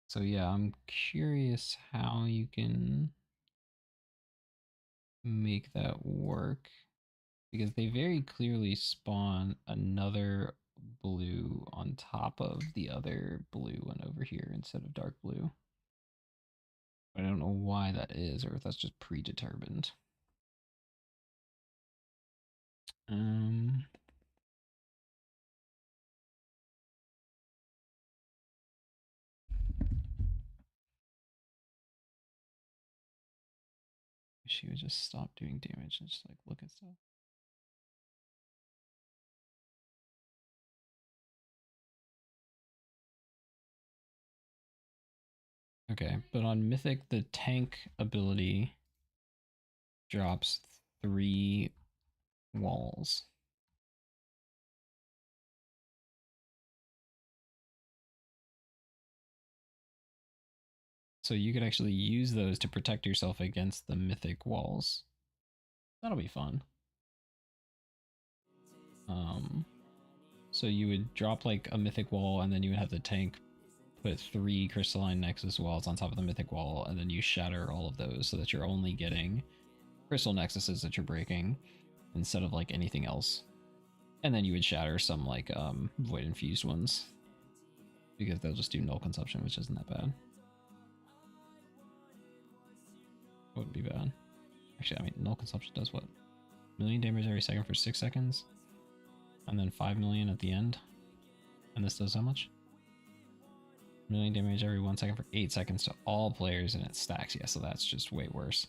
So yeah, I'm curious how you can make that work, because they very clearly spawn another blue on top of the other blue one over here instead of dark blue. I don't know why that is, or if that's just predetermined. She would just stop doing damage and just like look at stuff. Okay, but on Mythic, the tank ability drops 3 walls. So you could actually use those to protect yourself against the Mythic walls. That'll be fun. So you would drop like a Mythic wall, and then you would have the tank put 3 crystalline nexus walls on top of the Mythic wall, and then you shatter all of those so that you're only getting crystal nexuses that you're breaking instead of like anything else. And then you would shatter some like void infused ones, because they'll just do null consumption, which isn't that bad. Wouldn't be bad. Actually, I mean, null consumption does what? 1,000,000 damage every second for 6 seconds? And then 5 million at the end? And this does how much? 1,000,000 damage every 1 second for 8 seconds to all players, and it stacks. Yeah, so that's just way worse.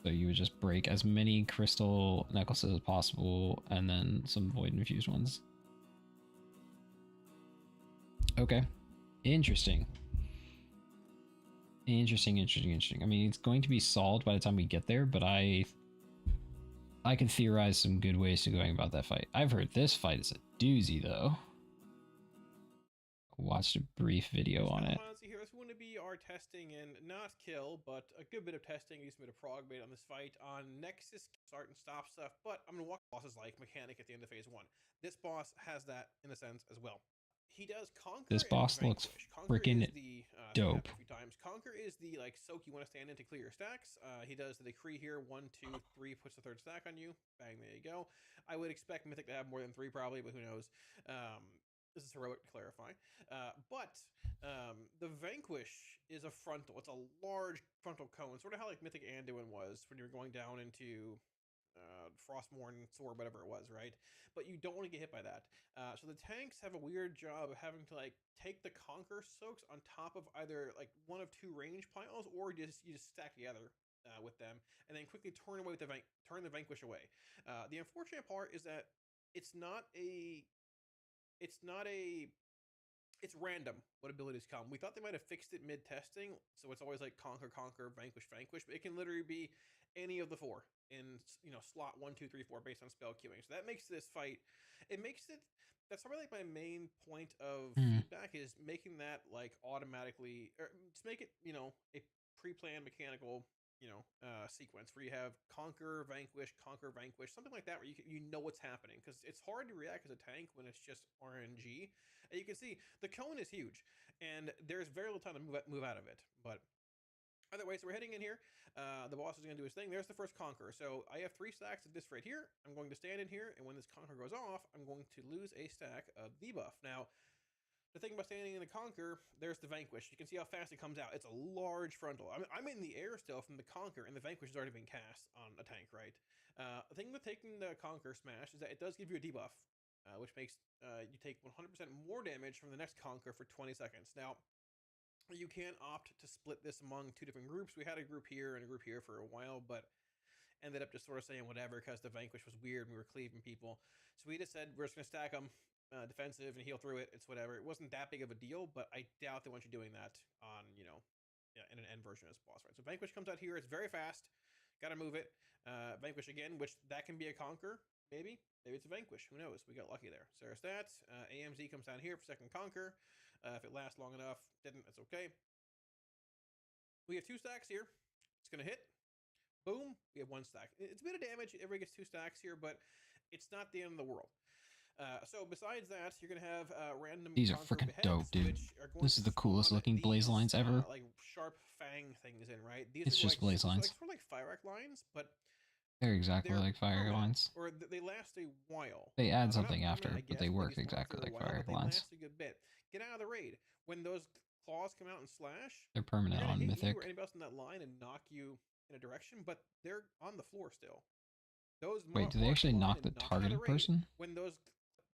So you would just break as many crystal necklaces as possible, and then some void infused ones. Okay. Interesting. Interesting. I mean, it's going to be solved by the time we get there, but I can theorize some good ways to going about that fight. I've heard this fight is a doozy, though. Watched a brief video on it. Here, this is going to be our testing and not kill, but a good bit of testing. Used a bit of prog bait on this fight on Nexus start and stop stuff, but I'm going to walk bosses like mechanic at the end of phase 1. This boss has that in a sense as well. He does Conquer. This boss looks freaking dope. A few times. Conquer is the like soak you want to stand in to clear your stacks. He does the decree here. 1, 2, 3 puts the 3rd stack on you. Bang, there you go. I would expect Mythic to have more than 3 probably, but who knows. This is heroic to clarify. But the Vanquish is a frontal. It's a large frontal cone, sort of how like Mythic Anduin was when you were going down into Frostmourne Sword, whatever it was, right? But you don't want to get hit by that. So the tanks have a weird job of having to like take the Conquer soaks on top of either like 1 of 2 range piles, or you just stack together with them, and then quickly turn away with turn the Vanquish away. The unfortunate part is that it's random what abilities come. We thought they might have fixed it mid-testing, so it's always like Conquer, Vanquish, but it can literally be any of the 4 in slot 1, 2, 3, 4 based on spell queuing. So that makes this fight, that's probably like my main point of feedback, is making that like automatically, or just make it a pre-planned mechanical sequence where you have Conquer, Vanquish, something like that, where you know what's happening, because it's hard to react as a tank when it's just RNG. And you can see the cone is huge, and there's very little time to move out of it. But either way, so we're heading in here. The boss is going to do his thing. There's the first Conquer. So I have 3 stacks of this right here. I'm going to stand in here, and when this Conquer goes off, I'm going to lose a stack of debuff. Now, the thing about standing in the Conquer, there's the Vanquish. You can see how fast it comes out. It's a large frontal. I'm in the air still from the Conquer, and the Vanquish has already been cast on a tank, right? The thing with taking the Conquer smash is that it does give you a debuff, which makes you take 100% more damage from the next Conquer for 20 seconds. Now, you can opt to split this among 2 different groups. We had a group here and a group here for a while, but ended up just sort of saying whatever, because the Vanquish was weird and we were cleaving people. So we just said we're just going to stack them. defensive and heal through it. It's whatever. It wasn't that big of a deal, but I doubt they want you doing that on, you know, in an end version as boss, right? So Vanquish comes out here. It's very fast. Got to move it. Vanquish again, which that can be a Conquer, maybe. Maybe it's a Vanquish. Who knows? We got lucky there. So there's that. AMZ comes down here for second Conquer. If it lasts long enough, didn't, that's okay. We have 2 stacks here. It's going to hit. Boom. We have 1 stack. It's a bit of damage. Everybody gets 2 stacks here, but it's not the end of the world. So besides that, you're gonna have random. These are freaking dope, dude. This is the coolest looking blaze lines ever. Like sharp fang things in, right? These it's are just like, blaze lines. Sort of like fire arc lines, but they're exactly like fire lines. Or they last a while. They add something after, but they work exactly like fire arc lines. Last a good bit. Get out of the raid when those claws come out and slash. They're permanent on Mythic. Or anybody else in that line and knock you in a direction, but they're on the floor still. Those. Wait, do they actually knock the targeted person? When those.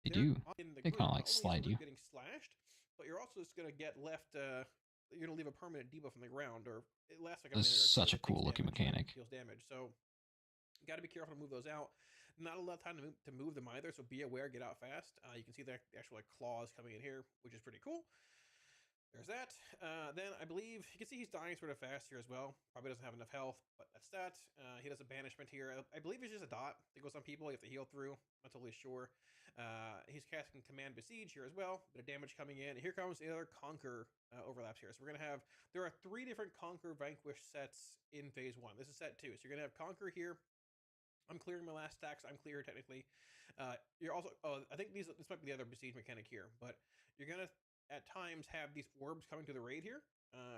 They do. They kind of like slide you. Getting slashed, but you're also just gonna get left. You're gonna leave a permanent debuff on the ground, or it lasts like a minute. This is such a cool looking mechanic. Deals damage, so you got to be careful to move those out. Not a lot of time to move them either, so be aware. Get out fast. You can see the actual like claws coming in here, which is pretty cool. There's that. Then I believe you can see he's dying sort of fast here as well. Probably doesn't have enough health, but that's that. He does a banishment here. I believe it's just a dot that goes on people. You have to heal through. I'm not totally sure. He's casting Command Besiege here as well. Bit of damage coming in. Here comes the other Conquer overlaps here. So we're going to have, there are 3 different Conquer Vanquish sets in phase 1. This is set 2. So you're going to have Conquer here. I'm clearing my last stacks. I'm clear technically. You're also, I think this might be the other Besiege mechanic here, but you're going to at times have these orbs coming to the raid here.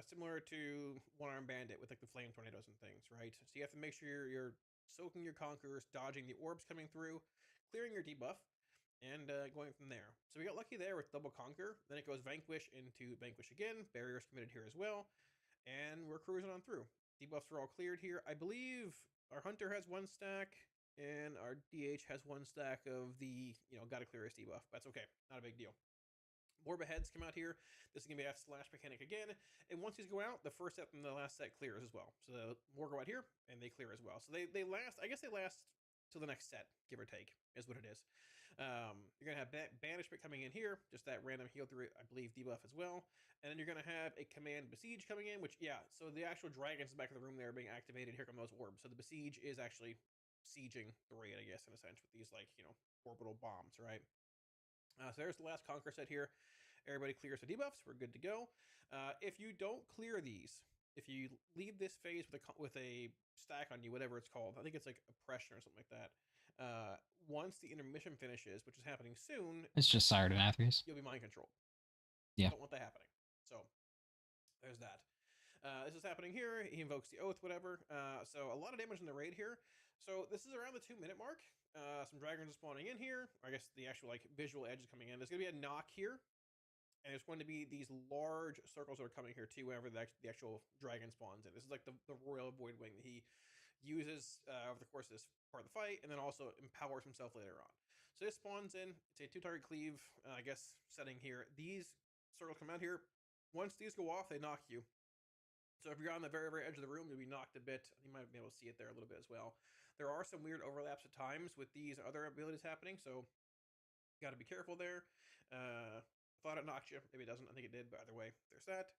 Similar to One-Armed Bandit with like the flame tornadoes and things, right? So you have to make sure you're soaking your Conquerors, dodging the orbs coming through, clearing your debuff, and going from there. So we got lucky there with double Conquer. Then it goes Vanquish into Vanquish again. Barriers committed here as well. And we're cruising on through. Debuffs are all cleared here. I believe our Hunter has 1 stack, and our DH has 1 stack of the, gotta clear his debuff. That's okay. Not a big deal. More heads come out here. This is going to be a slash mechanic again. And once these go out, the first set and the last set clears as well. So more go out here, and they clear as well. So they last, I guess they last till the next set, give or take, is what it is. You're going to have Banishment coming in here, just that random heal through, I believe, debuff as well. And then you're going to have a Command Besiege coming in, which, yeah, so the actual dragons in the back of the room there are being activated. Here come those orbs. So the Besiege is actually sieging the raid, I guess, in a sense, with these, like, orbital bombs, right? So there's the last Conquer set here. Everybody clears the debuffs. We're good to go. If you don't clear these, if you leave this phase with a stack on you, whatever it's called, I think it's like oppression or something like that. Once the intermission finishes, which is happening soon, it's just Sired and Athreus. You'll be mind controlled. Yeah. Don't want that happening. So there's that. This is happening here. He invokes the oath, whatever. So a lot of damage in the raid here. So this is around the 2-minute mark. Some dragons are spawning in here. Or I guess the actual like visual edge is coming in. There's gonna be a knock here. And there's going to be these large circles that are coming here too whenever the actual dragon spawns in. This is like the Royal Void Wing that he uses over the course of this part of the fight, and then also empowers himself later on. So this spawns in. It's a 2-target cleave, I guess, setting here. These circles come out here. Once these go off, they knock you. So if you're on the very, very edge of the room, you'll be knocked a bit. You might be able to see it there a little bit as well. There are some weird overlaps at times with these other abilities happening, so you got to be careful there. Thought it knocked you. Maybe it doesn't. I think it did, but either way, there's that.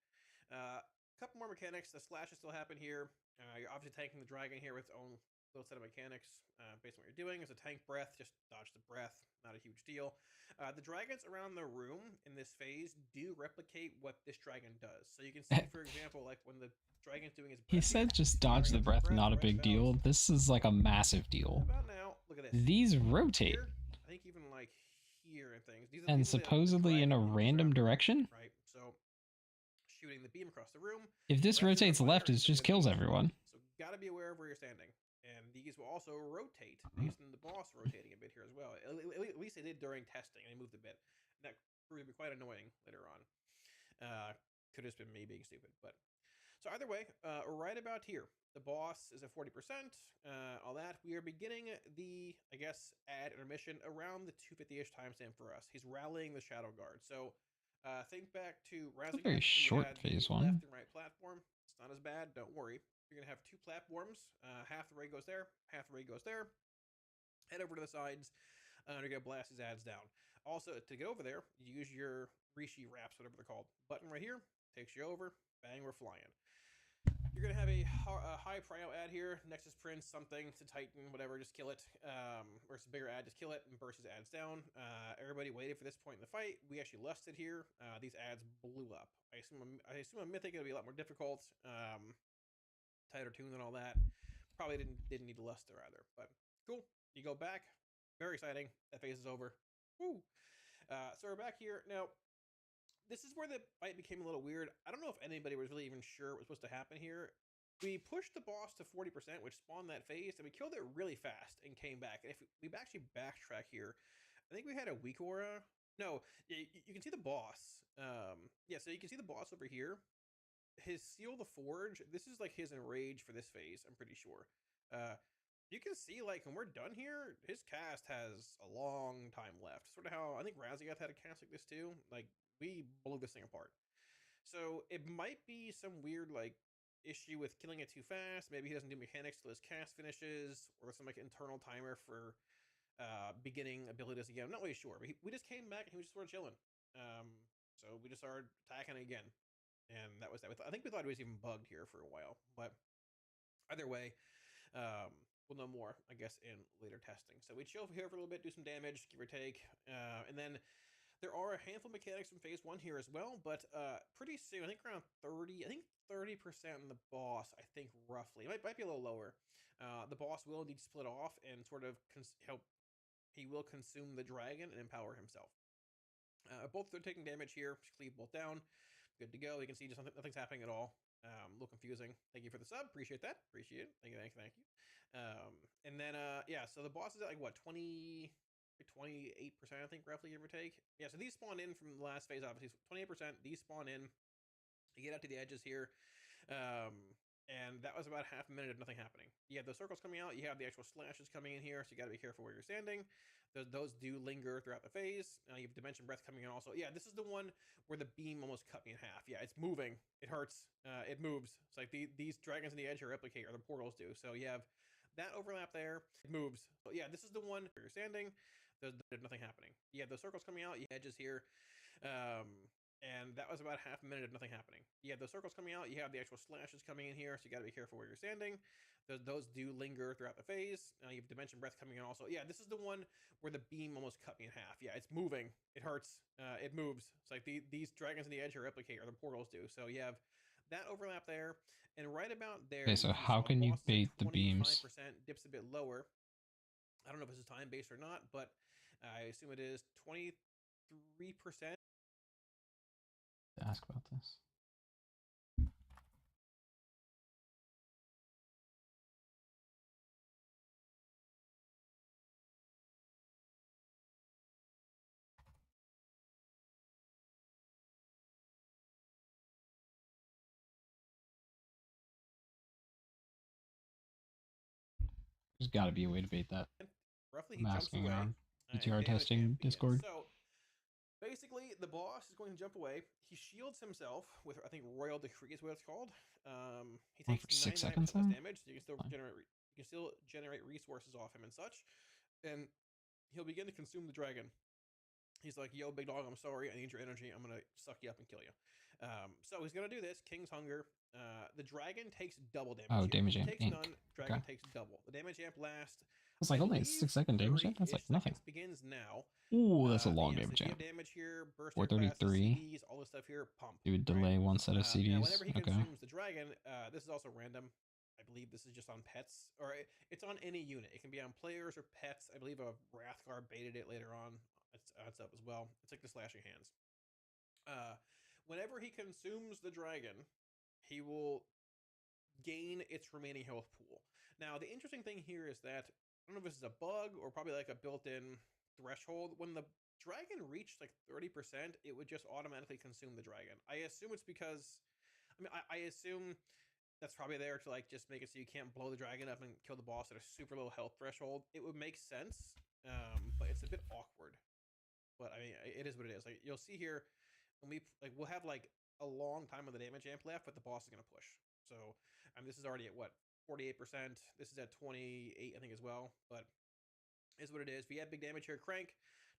A couple more mechanics. The slashes still happen here. You're obviously tanking the dragon here with its own little set of mechanics based on what you're doing. It's a tank breath. Just dodge the breath. Not a huge deal. The dragons around the room in this phase do replicate what this dragon does. So you can see, for example, like when the dragon's doing his breath. He said just dodge the breath, not a big deal. This is like a massive deal. About now, look at this. These rotate. Here, I think even like here and things. And supposedly in a random direction? Right, so shooting the beam across the room. If this rotates left, it just kills everyone. So gotta be aware of where you're standing. And these will also rotate based on the boss rotating a bit here as well. At least they did during testing, and they moved a bit. And that proved to be quite annoying later on. Could have just been me being stupid, but... So either way, right about here, the boss is at 40%, all that. We are beginning the, I guess, intermission around the 250-ish timestamp for us. He's rallying the Shadow Guard. So think back to Razagast. Very short phase 1. Left and right platform. It's not as bad, don't worry. You're going to have 2 platforms. Half the raid goes there, half the raid goes there. Head over to the sides, and you're going to blast his ads down. Also, to get over there, you use your Rishi wraps, whatever they're called. Button right here takes you over. Bang, we're flying. You're gonna have a high prio ad here. Nexus Prince, something to Titan, whatever, just kill it. Or it's a bigger ad, just kill it and burst his ads down. Everybody waited for this point in the fight. We actually lusted here. These ads blew up. I assume a mythic it'll be a lot more difficult. Tighter tunes and all that. Probably didn't need to luster either. But cool. You go back. Very exciting. That phase is over. Woo. So we're back here now. This is where the fight became a little weird. I don't know if anybody was really even sure what was supposed to happen here. We pushed the boss to 40%, which spawned that phase, and we killed it really fast and came back. And if we actually backtrack here, I think we had a weak aura. No, you can see the boss. Yeah, so you can see the boss over here. His Seal the Forge, this is like his enrage for this phase, I'm pretty sure. You can see, like, when we're done here, his cast has a long time left. Sort of how I think Razziath had a cast like this too. Like, we blew this thing apart. So it might be some weird, like, issue with killing it too fast. Maybe he doesn't do mechanics till his cast finishes, or some like internal timer for beginning abilities again. I'm not really sure, but we just came back and he was just sort of chilling. So we just started attacking again, and that was that. I think we thought it was even bugged here for a while, but either way, we'll know more, I guess, in later testing. So we chill here for a little bit, do some damage, give or take, and then there are a handful of mechanics from phase 1 here as well, but pretty soon, I think around 30%, I think 30% in the boss, I think roughly. It might be a little lower. The boss will need to split off and sort of help. He will consume the dragon and empower himself. Both are taking damage here. Just cleave both down. Good to go. You can see just nothing's happening at all. A little confusing. Thank you for the sub. Appreciate that. Appreciate it. Thank you. And then, yeah, so the boss is at like what, 28%, I think, roughly, give or take. Yeah, so these spawn in from the last phase, obviously. 28%, these spawn in. You get out to the edges here. And that was about half a minute of nothing happening. You have the circles coming out. You have the actual slashes coming in here, so you got to be careful where you're standing. Those do linger throughout the phase. You have Dimension Breath coming in also. Yeah, this is the one where the beam almost cut me in half. Yeah, it's moving. It hurts. It moves. It's like these dragons in the edge are replicate, or the portals do. So you have that overlap there. It moves. So yeah, this is the one where you're standing. There's nothing happening. You have the circles coming out. You have edges here. And that was about half a minute of nothing happening. You have the circles coming out. You have the actual slashes coming in here, so you got to be careful where you're standing. Those do linger throughout the phase. You have Dimension Breath coming in also. Yeah, this is the one where the beam almost cut me in half. Yeah, it's moving. It hurts. It moves. It's like these dragons in the edge are replicate, or the portals do. So you have that overlap there. And right about there, Okay, so how can you bait the beams? 25%, dips a bit lower. I don't know if this is time-based or not, but I assume it is 23%. Ask about this. There's got to be a way to bait that. Roughly, I'm asking away, on PTR testing Discord. So basically, the boss is going to jump away. He shields himself with, I think, Royal Decree is what it's called. He takes 6 99% seconds less damage. So you can still generate resources off him and such. And he'll begin to consume the dragon. He's like, yo, big dog, I'm sorry. I need your energy. I'm going to suck you up and kill you. So he's going to do this. King's Hunger. The dragon takes double damage. Oh, damage amp. Takes none. Dragon takes double. The damage amp lasts. It's like only a 6-second damage amp? That's like nothing. Begins now. Ooh, that's a long damage amp. Damage here, burst 433. CDs, all this stuff here, pump. It would delay one set of CDs. Whenever he okay. consumes the dragon, this is also random. I believe this is just on pets, or it's on any unit. It can be on players or pets. I believe a Wrathgar baited it later on. It's up as well. It's like the slashing hands. Whenever he consumes the dragon, he will gain its remaining health pool. Now, the interesting thing here is that, I don't know if this is a bug or probably like a built-in threshold. When the dragon reached like 30%, it would just automatically consume the dragon. I assume it's because, I assume that's probably there to like just make it so you can't blow the dragon up and kill the boss at a super low health threshold. It would make sense, but it's a bit awkward. But I mean, it is what it is. Like, you'll see here, when we'll have like a long time of the damage amp left, but the boss is gonna push. So, this is already at what, 48%. This is at 28, I think, as well. But is what it is. If you have big damage here, crank.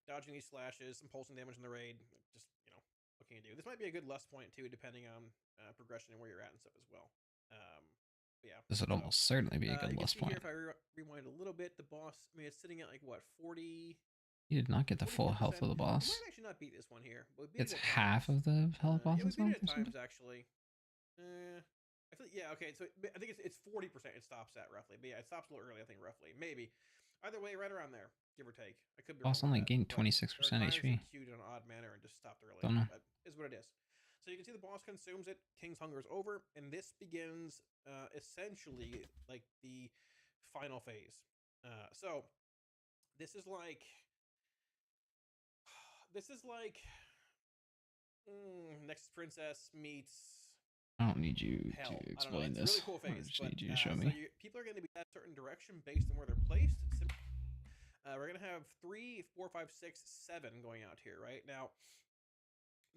dodging these slashes, some pulsing damage in the raid. Just, you know, what can you do? This might be a good lust point too, depending on progression and where you're at and stuff as well. Yeah. This would almost certainly be a good you can lust see point. here, if I rewind a little bit, the boss, I mean, it's sitting at like what, 40? You did not get the full health of the We boss. might actually not beat this one here. But we beat It's it at half times. of the health boss. Yeah, we beat it at times actually. I feel, yeah, okay. So I think it's 40%. It stops at roughly. But yeah, it stops a little early. I think roughly, maybe. Either way, right around there, give or take. I could be Boss wrong only with that, gained but 26% there are times HP. it queued in an odd manner and just stopped early. Don't know. But is what it is. So you can see the boss consumes it. King's Hunger is over, and this begins essentially like the final phase. So this is like Nexus Princess meets. I don't need you Hell, to explain it's this. a really cool phase. I just But, need you to show me. So people are going to be at a certain direction based on where they're placed. We're going to have 3, 4, 5, 6, 7 going out here, right? Now,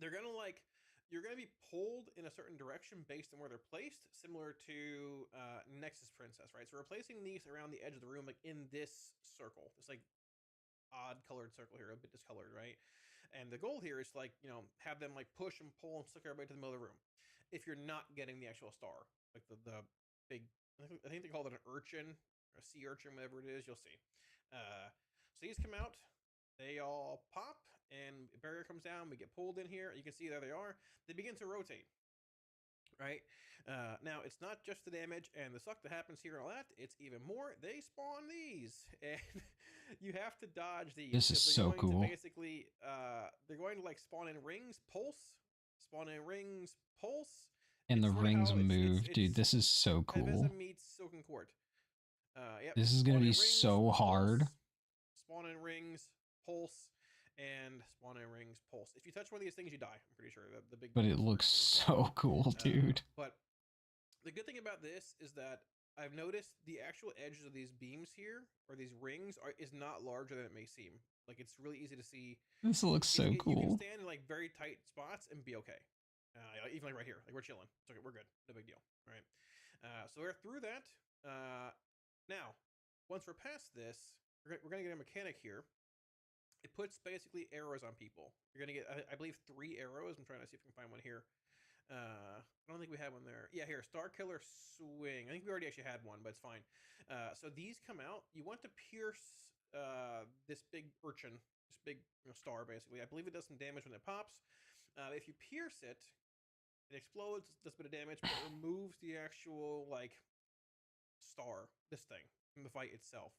they're going to like, you're going to be pulled in a certain direction based on where they're placed, similar to Nexus Princess, right? So we're placing these around the edge of the room, like in this circle, this like odd colored circle here, a bit discolored, right? And the goal here is to, like, you know, have them like push and pull and stick everybody to the middle of the room. If you're not getting the actual star, like the big, I think they call it an urchin or a sea urchin, whatever it is, you'll see. So these come out, they all pop, and barrier comes down. We get pulled in here. You can see there they are. They begin to rotate. Right now, it's not just the damage and the suck that happens here and all that. It's even more. They spawn these, and you have to dodge these. This is so cool. Basically, they're going to like spawn in rings, pulse, spawn in rings, pulse, and the rings move, dude. This is so cool. Kai'Veza meets Silken Court. Yep. This is gonna be so hard. Spawn in rings, pulse, and spawn in rings, pulse. If you touch one of these things, you die. I'm pretty sure. The big. But it looks so cool, dude. But the good thing about this is that I've noticed the actual edges of these beams here, or these rings, is not larger than it may seem. Like, it's really easy to see. This looks so cool. You can stand in like very tight spots and be okay. Even like right here, like we're chilling. It's okay, we're good. No big deal. All right. So we're through that. Now, once we're past this, we're gonna get a mechanic here. It puts basically arrows on people. You're gonna get, I believe, 3 arrows. I'm trying to see if we can find one here. I don't think we had one there. Yeah, here, Star Killer Swing. I think we already actually had one, but it's fine. So these come out. You want to pierce this big urchin, this big star, basically. I believe it does some damage when it pops. If you pierce it, it explodes, does a bit of damage, but it removes the actual like star, this thing, from the fight itself,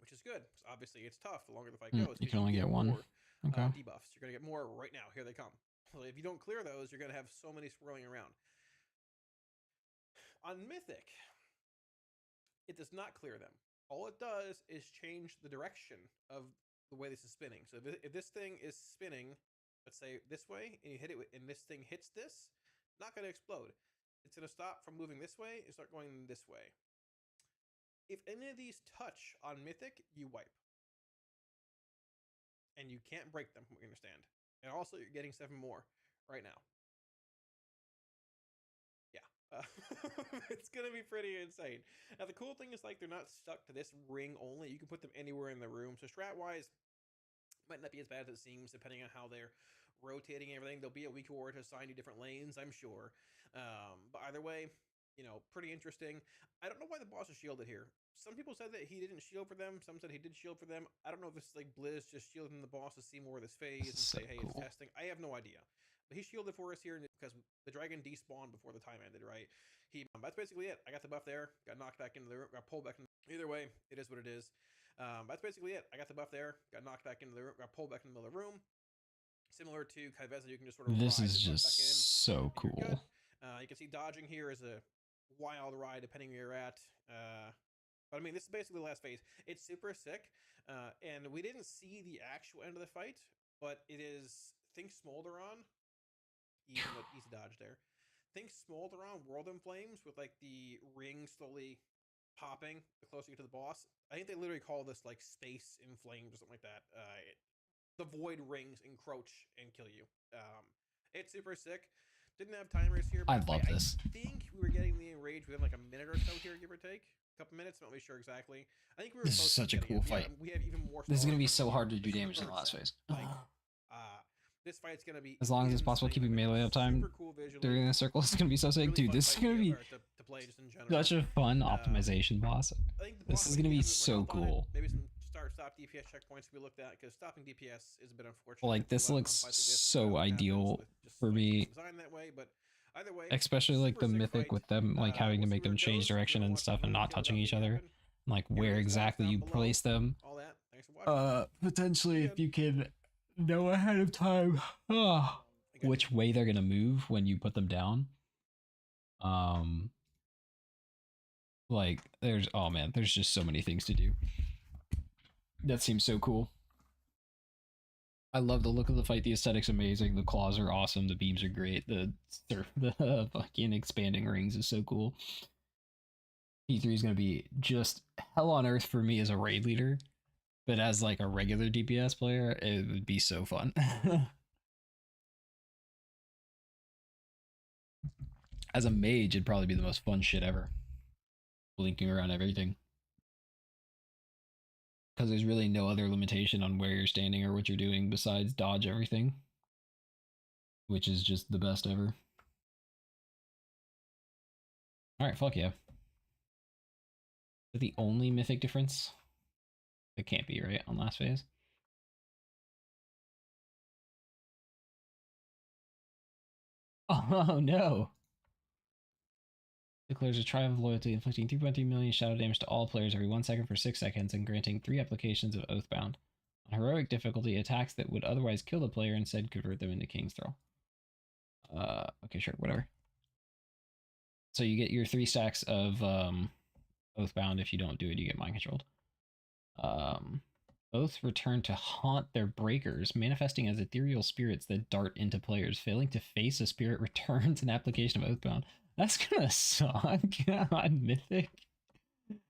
which is good. Because obviously, it's tough the longer the fight goes. You can only get one. Okay. Debuffs. You're gonna get more right now. Here they come. So if you don't clear those, you're gonna have so many swirling around. On Mythic, it does not clear them. All it does is change the direction of the way this is spinning. So if this thing is spinning, let's say this way, and you hit it, and this thing hits this, not gonna explode. It's gonna stop from moving this way and start going this way. If any of these touch on Mythic, you wipe. And you can't break them, from what you understand. And also, you're getting 7 more right now. Yeah. It's going to be pretty insane. Now, the cool thing is, like, they're not stuck to this ring only. You can put them anywhere in the room. So, strat-wise, might not be as bad as it seems, depending on how they're rotating everything. There'll be a week where to assign you different lanes, I'm sure. But either way, you know, pretty interesting. I don't know why the boss is shielded here. Some people said that he didn't shield for them. Some said he did shield for them. I don't know if this is like Blizz just shielding the boss to see more of this phase and say, hey, it's testing. I have no idea. But he shielded for us here because the dragon despawned before the time ended, right? That's basically it. I got the buff there. Got knocked back into the room. Got pulled back in. Either way, it is what it is. That's basically it. I got the buff there. Got knocked back into the room. Got pulled back in the middle of the room. Similar to Kai'Veza, you can just sort of. This is just so cool. You can see dodging here is a wild ride depending where you're at. But I mean, this is basically the last phase. It's super sick, and we didn't see the actual end of the fight, but it is. Think Smolderon, easy dodge there. Think Smolderon, World in Flames, with like the ring slowly popping the closer you get to the boss. I think they literally call this like Space in Flames or something like that. The void rings encroach and kill you. It's super sick. Didn't have timers here. But I love this. I think we were getting the enrage within like a minute or so here, give or take. couple minutes. I'm not really sure exactly. I think we were This is close to such a getting cool it. fight. We have even more. This is gonna be stars so than hard to do this is damage in the last 100%. phase. Like, this fight's gonna be As long as it's possible, keeping insanely melee uptime super cool visually. during the circle is gonna be so sick. Really Dude, fun this is fight gonna be to play just in general. such a fun optimization boss. I think the This boss is fight gonna be has a bit more so health on it. cool. Maybe some stop DPS checkpoints to be looked at, because stopping DPS is a bit unfortunate. Like, this on looks fights like this, so because it happens ideal with just, for like, me. it's designed that way, but either way, Especially like super the sick mythic fight. with them like having to We'll see make where them it change goes. If you direction wanna and watch stuff and more not details touching about each the other. happen, Like give where these thoughts exactly down you below, place them. all that. Thanks for watching. Potentially Yeah. if you can know ahead of time which way they're gonna move when you put them down. Like there's, oh man, there's just so many things to do. That seems so cool. I love the look of the fight. The aesthetic's amazing. The claws are awesome. The beams are great. The fucking expanding rings is so cool. P3 is gonna be just hell on earth for me as a raid leader, but as like a regular DPS player, it would be so fun. As a mage, it'd probably be the most fun shit ever. Blinking around everything. Because there's really no other limitation on where you're standing or what you're doing besides dodge everything. Which is just the best ever. Alright, fuck yeah. Is that the only mythic difference? It can't be, right? On last phase? Oh no! Declares a triumph of loyalty, inflicting 3.3 million shadow damage to all players every 1 second for 6 seconds and granting 3 applications of Oathbound. On heroic difficulty, attacks that would otherwise kill the player instead convert them into King's Throw. Okay, sure, whatever. So you get your 3 stacks of Oathbound. If you don't do it, you get mind controlled. Oaths return to haunt their breakers, manifesting as ethereal spirits that dart into players. Failing to face a spirit returns an application of Oathbound. That's gonna suck on Mythic.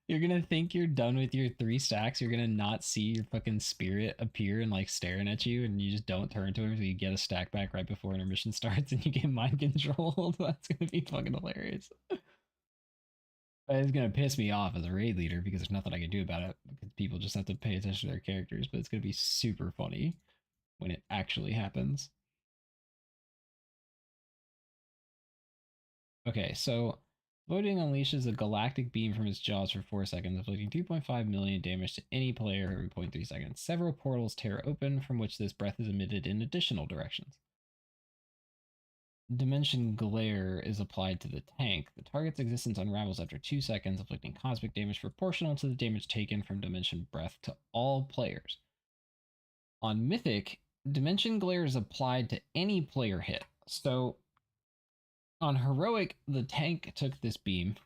You're gonna think you're done with your 3 stacks. You're gonna not see your fucking spirit appear and like staring at you, and you just don't turn to him, so you get a stack back right before intermission starts, and you get mind controlled. That's gonna be fucking hilarious. It's gonna piss me off as a raid leader because there's nothing I can do about it. Because people just have to pay attention to their characters, but it's gonna be super funny when it actually happens. Okay, so Voidwing unleashes a galactic beam from its jaws for 4 seconds, inflicting 2.5 million damage to any player every 0.3 seconds. Several portals tear open, from which this breath is emitted in additional directions. Dimension Glare is applied to the tank. The target's existence unravels after 2 seconds, inflicting cosmic damage proportional to the damage taken from Dimension Breath to all players. On Mythic, Dimension Glare is applied to any player hit. So on Heroic, the tank took this beam.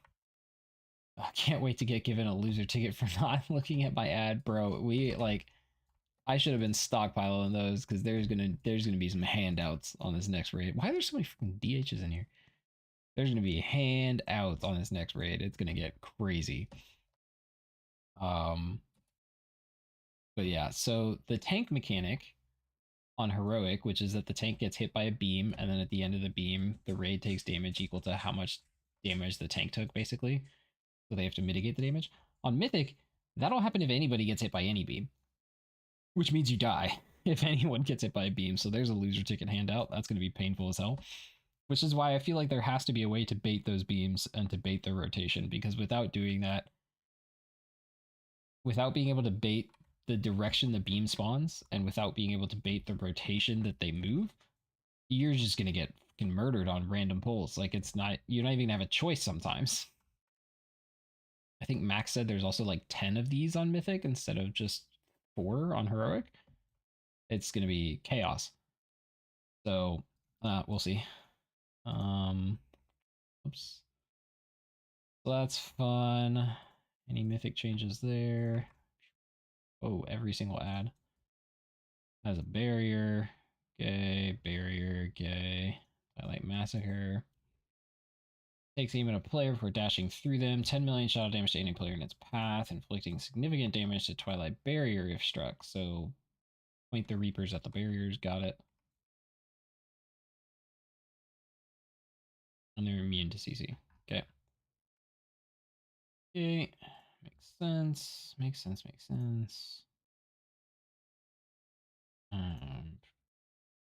I can't wait to get given a loser ticket for not looking at my ad, bro. I should have been stockpiling those because there's gonna be some handouts on this next raid. Why are there so many freaking DHs in here? There's gonna be handouts on this next raid. It's gonna get crazy. But yeah, so the tank mechanic on heroic, which is that the tank gets hit by a beam, and then at the end of the beam, the raid takes damage equal to how much damage the tank took, basically. So they have to mitigate the damage. On mythic, that'll happen if anybody gets hit by any beam, which means you die if anyone gets hit by a beam. So there's a loser ticket handout. That's going to be painful as hell. Which is why I feel like there has to be a way to bait those beams and to bait their rotation, because without doing that, without being able to bait the direction the beam spawns, and without being able to bait the rotation that they move, you're just going to get fucking murdered on random pulls. Like, it's not, you're not even gonna have a choice sometimes. I think Max said there's also like 10 of these on Mythic instead of just 4 on Heroic. It's going to be chaos. So, we'll see. Oops. So that's fun. Any Mythic changes there? Oh, every single ad has a barrier. Gay, barrier, gay. Twilight Massacre. Takes aim at a player before dashing through them. 10 million shadow damage to any player in its path, inflicting significant damage to Twilight Barrier if struck. So, point the Reapers at the barriers. Got it. And they're immune to CC. Okay. Okay, makes sense. Makes sense. Makes sense.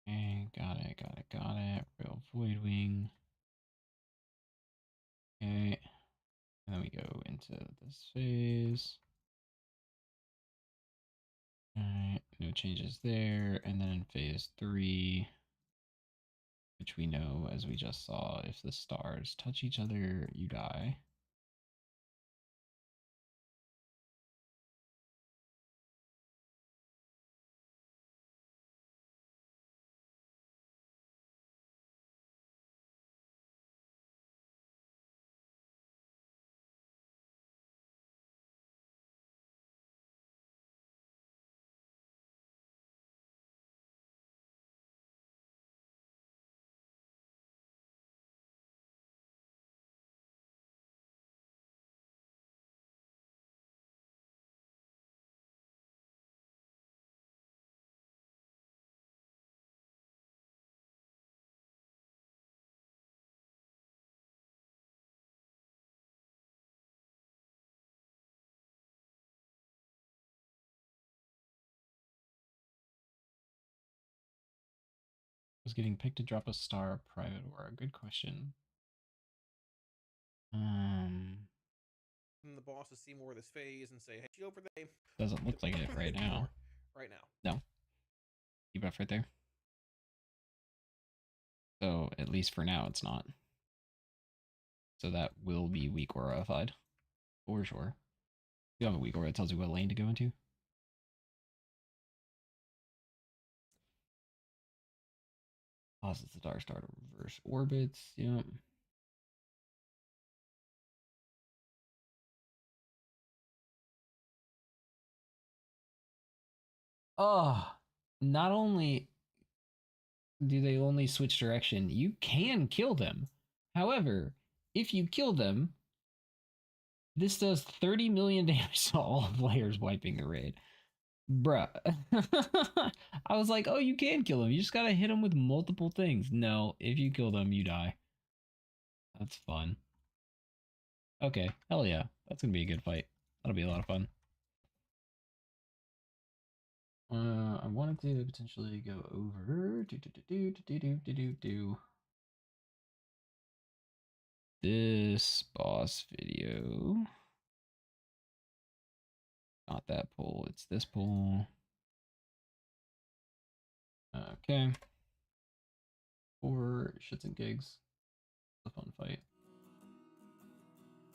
Okay, got it. Got it. Got it. Real Void Wing. Okay, and then we go into this phase. Alright, no changes there. And then in phase 3, which we know, as we just saw, if the stars touch each other, you die. Was getting picked to drop a star private aura. Good question. And the bosses see more of this phase and say, hey, shield for them. Doesn't look like it right now. Right now. No. Keep up right there. So at least for now, it's not. So that will be weak aura-ified. For sure. You have a weak aura that tells you what lane to go into. Causes the Dark Star to reverse orbits. Yep. Oh, not only do they only switch direction, you can kill them. However, if you kill them, this does 30 million damage to all players wiping the raid. Bruh. I was like, oh, you can kill them. You just gotta hit them with multiple things. No, if you kill them, you die. That's fun. Okay, hell yeah. That's gonna be a good fight. That'll be a lot of fun. I wanted to potentially go over this boss video. Not that pull, it's this pull. Okay. For shits and gigs. It's a fun fight.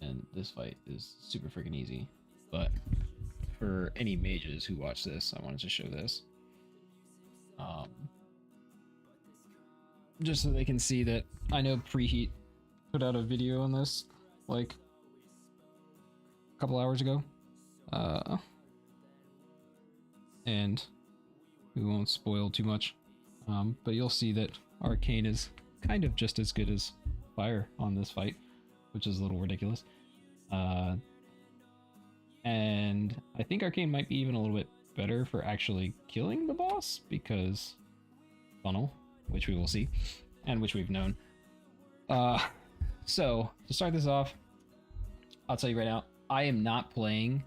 And this fight is super freaking easy. But for any mages who watch this, I wanted to show this. Just so they can see that I know Preheat put out a video on this like a couple hours ago. And we won't spoil too much. But you'll see that Arcane is kind of just as good as Fire on this fight, which is a little ridiculous. And I think Arcane might be even a little bit better for actually killing the boss, because funnel, which we will see, and which we've known. So, to start this off, I'll tell you right now, I am not playing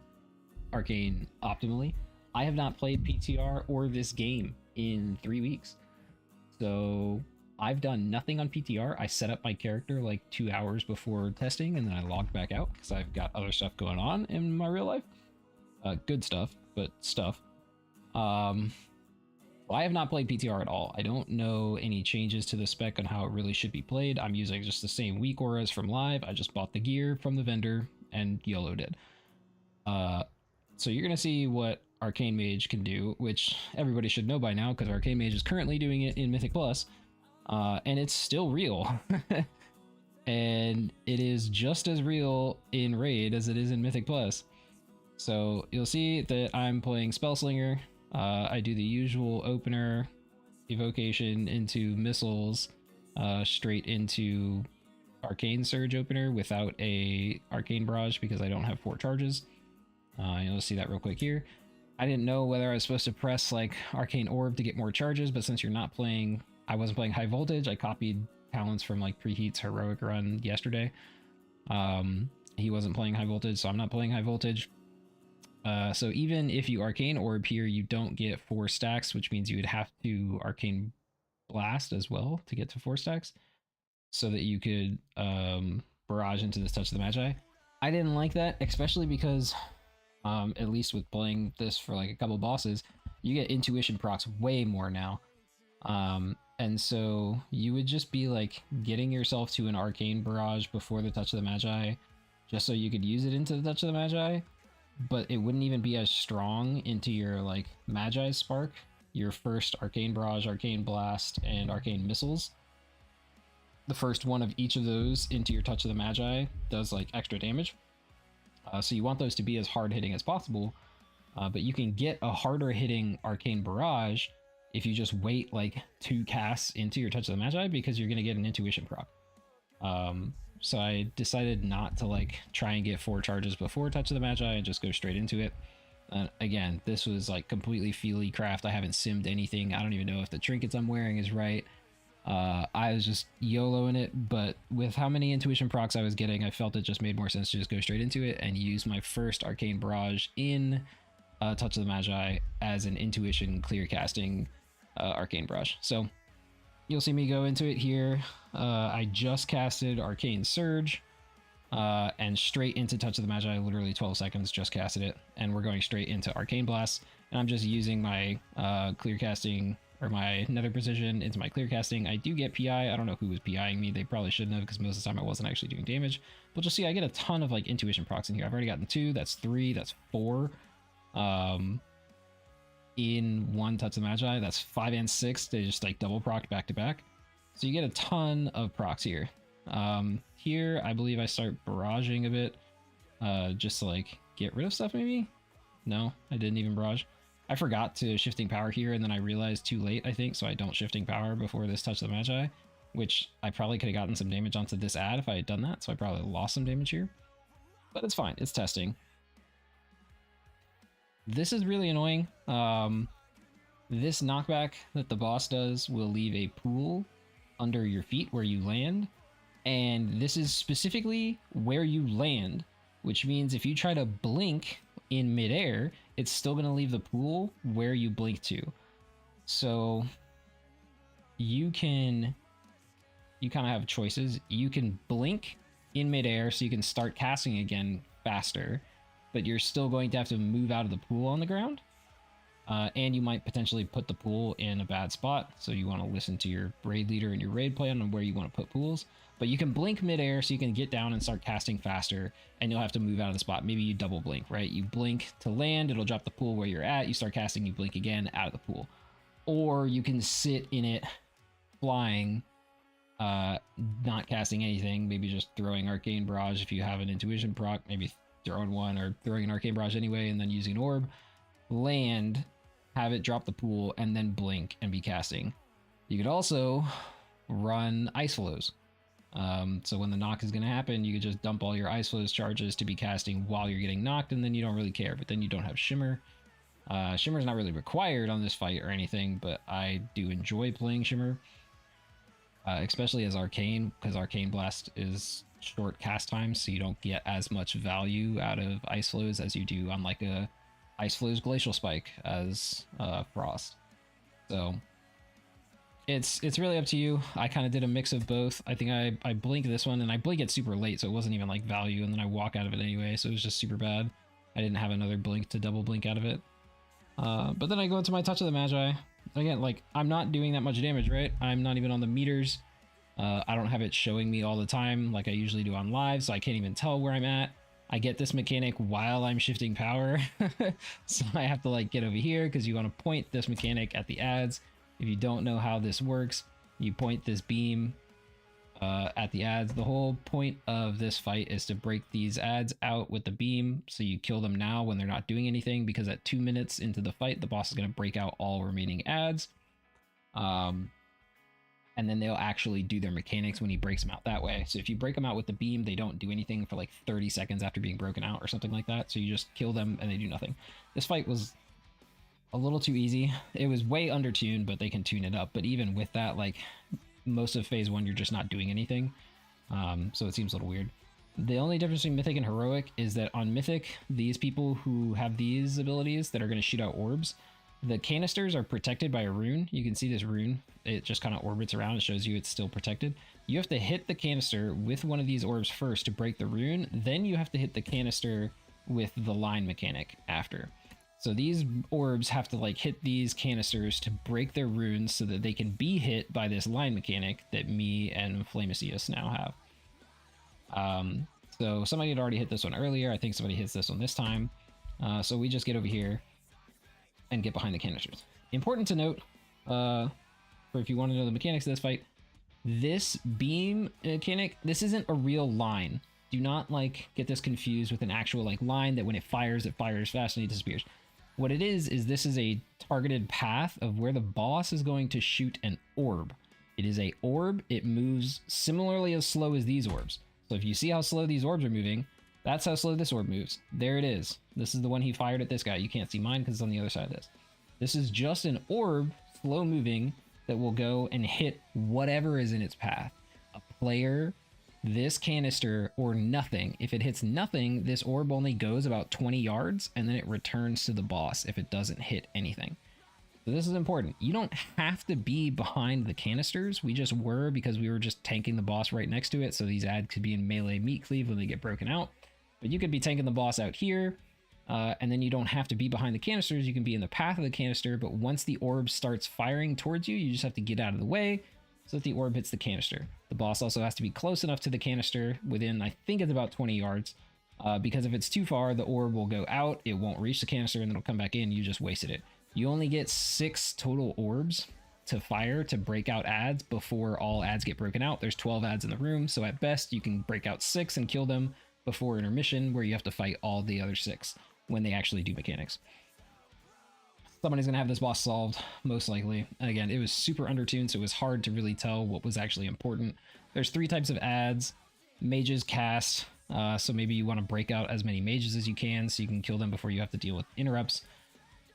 Arcane optimally. I have not played PTR or this game in 3 weeks. So I've done nothing on PTR. I set up my character like 2 hours before testing, and then I logged back out because I've got other stuff going on in my real life. Good stuff, but stuff. I have not played PTR at all. I don't know any changes to the spec on how it really should be played. I'm using just the same weak auras from live. I just bought the gear from the vendor and YOLO'd it. So you're going to see what Arcane Mage can do, which everybody should know by now because Arcane Mage is currently doing it in Mythic Plus, and it's still real. And it is just as real in Raid as it is in Mythic Plus. So you'll see that I'm playing Spellslinger. I do the usual opener, evocation into missiles, straight into Arcane Surge opener without a Arcane Barrage because I don't have 4 charges. You'll see that real quick here. I didn't know whether I was supposed to press like Arcane Orb to get more charges, but since you're not playing, I wasn't playing high voltage, I copied talents from like Preheat's heroic run yesterday. He wasn't playing high voltage, so I'm not playing high voltage. So even if you Arcane Orb here, you don't get 4 stacks, which means you would have to Arcane Blast as well to get to 4 stacks, so that you could barrage into this Touch of the Magi. I didn't like that, especially because, at least with playing this for like a couple bosses, you get intuition procs way more now. And so you would just be like getting yourself to an arcane barrage before the Touch of the Magi, just so you could use it into the Touch of the Magi, but it wouldn't even be as strong into your like Magi Spark, your first Arcane Barrage, Arcane Blast, and Arcane Missiles. The first one of each of those into your Touch of the Magi does like extra damage. So you want those to be as hard hitting as possible, but you can get a harder hitting Arcane Barrage if you just wait like 2 casts into your Touch of the Magi, because you're going to get an intuition proc. So I decided not to like try and get 4 charges before Touch of the Magi and just go straight into it. Again, this was like completely feely craft. I haven't simmed anything. I don't even know if the trinkets I'm wearing is right. I was just YOLOing it, but with how many intuition procs I was getting, I felt it just made more sense to just go straight into it and use my first Arcane Barrage in Touch of the Magi as an intuition clear casting Arcane Barrage. So you'll see me go into it here. I just casted Arcane Surge and straight into Touch of the Magi, literally 12 seconds, just casted it. And we're going straight into Arcane Blast. And I'm just using my clear casting, or my Nether Precision into my clear casting. I do get PI. I don't know who was PIing me. They probably shouldn't have, because most of the time I wasn't actually doing damage. But you'll see I get a ton of like intuition procs in here. I've already gotten 2, that's 3, that's 4. In one Touch of the Magi, that's 5 and 6. They just like double proc back to back. So you get a ton of procs here. Here, I believe I start barraging a bit, just to like get rid of stuff maybe? No, I didn't even barrage. I forgot to shifting power here, and then I realized too late, I think, so I don't shifting power before this Touch of the Magi, which I probably could have gotten some damage onto this ad if I had done that, so I probably lost some damage here. But it's fine, it's testing. This is really annoying. This knockback that the boss does will leave a pool under your feet where you land, and this is specifically where you land, which means if you try to blink in midair, it's still going to leave the pool where you blink to. So you kind of have choices. You can blink in midair so you can start casting again faster, but you're still going to have to move out of the pool on the ground. And you might potentially put the pool in a bad spot, so you want to listen to your raid leader and your raid plan on where you want to put pools. But you can blink midair so you can get down and start casting faster, and you'll have to move out of the spot. Maybe you double blink, right? You blink to land, it'll drop the pool where you're at, you start casting, you blink again, out of the pool. Or you can sit in it, flying, not casting anything, maybe just throwing Arcane Barrage if you have an intuition proc, maybe throwing one or throwing an Arcane Barrage anyway, and then using an orb, land, have it drop the pool, and then blink and be casting. You could also run Ice Flows. So when the knock is going to happen, you could just dump all your Ice Flows charges to be casting while you're getting knocked, and then you don't really care. But then you don't have Shimmer. Shimmer is not really required on this fight or anything, but I do enjoy playing Shimmer, especially as Arcane, because Arcane Blast is short cast time, so you don't get as much value out of Ice Flows as you do on like a Ice Flows Glacial Spike as Frost. So it's really up to you. I kind of did a mix of both. I think I blinked this one, and I blink it super late, so it wasn't even like value, and then I walk out of it anyway, so it was just super bad. I didn't have another blink to double blink out of it. But then I go into my Touch of the Magi. Again, like, I'm not doing that much damage, right? I'm not even on the meters. I don't have it showing me all the time like I usually do on live, so I can't even tell where I'm at. I get this mechanic while I'm shifting power, so I have to like get over here, because you want to point this mechanic at the ads. If you don't know how this works, you point this beam at the ads. The whole point of this fight is to break these ads out with the beam, so you kill them now when they're not doing anything, because at 2 minutes into the fight, the boss is going to break out all remaining ads. And then they'll actually do their mechanics when he breaks them out that way. So if you break them out with the beam, they don't do anything for like 30 seconds after being broken out or something like that. So you just kill them and they do nothing. This fight was a little too easy. It was way undertuned, but they can tune it up. But even with that, like, most of phase 1, you're just not doing anything. So it seems a little weird. The only difference between Mythic and Heroic is that on Mythic, these people who have these abilities that are going to shoot out orbs, the canisters are protected by a rune. You can see this rune. It just kind of orbits around. It shows you it's still protected. You have to hit the canister with one of these orbs first to break the rune. Then you have to hit the canister with the line mechanic after. So these orbs have to like hit these canisters to break their runes so that they can be hit by this line mechanic that me and Flamasius now have. So somebody had already hit this one earlier. I think somebody hits this one this time. So we just get over here and get behind the canisters. Important to note, for if you want to know the mechanics of this fight, this beam mechanic, this isn't a real line. Do not like get this confused with an actual like line that when it fires fast and it disappears. What it is this is a targeted path of where the boss is going to shoot an orb. It is a orb. It moves similarly as slow as these orbs. So if you see how slow these orbs are moving, that's how slow this orb moves. There it is. This is the one he fired at this guy. You can't see mine because it's on the other side of this. This is just an orb, slow moving, that will go and hit whatever is in its path. A player, this canister, or nothing. If it hits nothing, this orb only goes about 20 yards and then it returns to the boss if it doesn't hit anything. So this is important. You don't have to be behind the canisters. We just were because we were just tanking the boss right next to it. So these ads could be in melee meat cleave when they get broken out. But you could be tanking the boss out here. And then you don't have to be behind the canisters. You can be in the path of the canister. But once the orb starts firing towards you, you just have to get out of the way so that the orb hits the canister. The boss also has to be close enough to the canister within, I think it's about 20 yards. Because if it's too far, the orb will go out. It won't reach the canister and then it'll come back in. You just wasted it. You only get 6 total orbs to fire to break out ads before all ads get broken out. There's 12 ads in the room, so at best you can break out 6 and kill them before intermission, where you have to fight all the other 6 when they actually do mechanics. Somebody's gonna have this boss solved, most likely. And again, it was super undertuned, so it was hard to really tell what was actually important. There's 3 types of ads. Mages cast, so maybe you want to break out as many mages as you can so you can kill them before you have to deal with interrupts.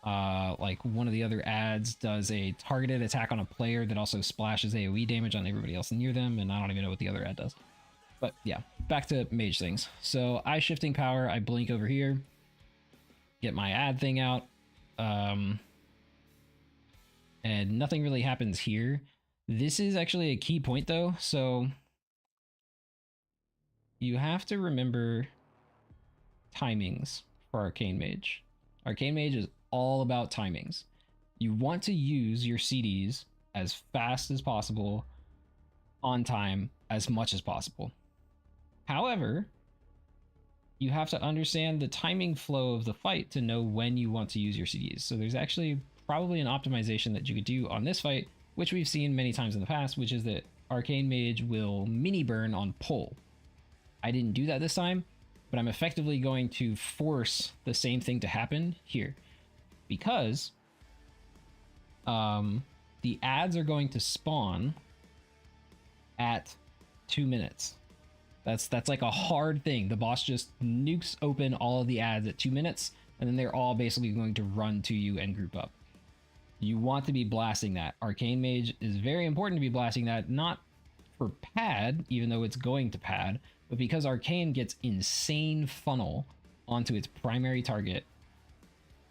Like one of the other ads does a targeted attack on a player that also splashes AoE damage on everybody else near them, and I don't even know what the other ad does. But yeah, back to mage things. So eye shifting power, I blink over here, get my ad thing out, and nothing really happens here. This is actually a key point though, so you have to remember timings for Arcane Mage. Arcane Mage is all about timings. You want to use your CDs as fast as possible, on time, as much as possible. However, you have to understand the timing flow of the fight to know when you want to use your CDs. So there's actually probably an optimization that you could do on this fight, which we've seen many times in the past, which is that Arcane Mage will mini burn on pull. I didn't do that this time, but I'm effectively going to force the same thing to happen here. Because the ads are going to spawn at 2 minutes. That's like a hard thing. The boss just nukes open all of the ads at 2 minutes, and then they're all basically going to run to you and group up. You want to be blasting that. Arcane Mage is very important to be blasting that, not for pad, even though it's going to pad, but because Arcane gets insane funnel onto its primary target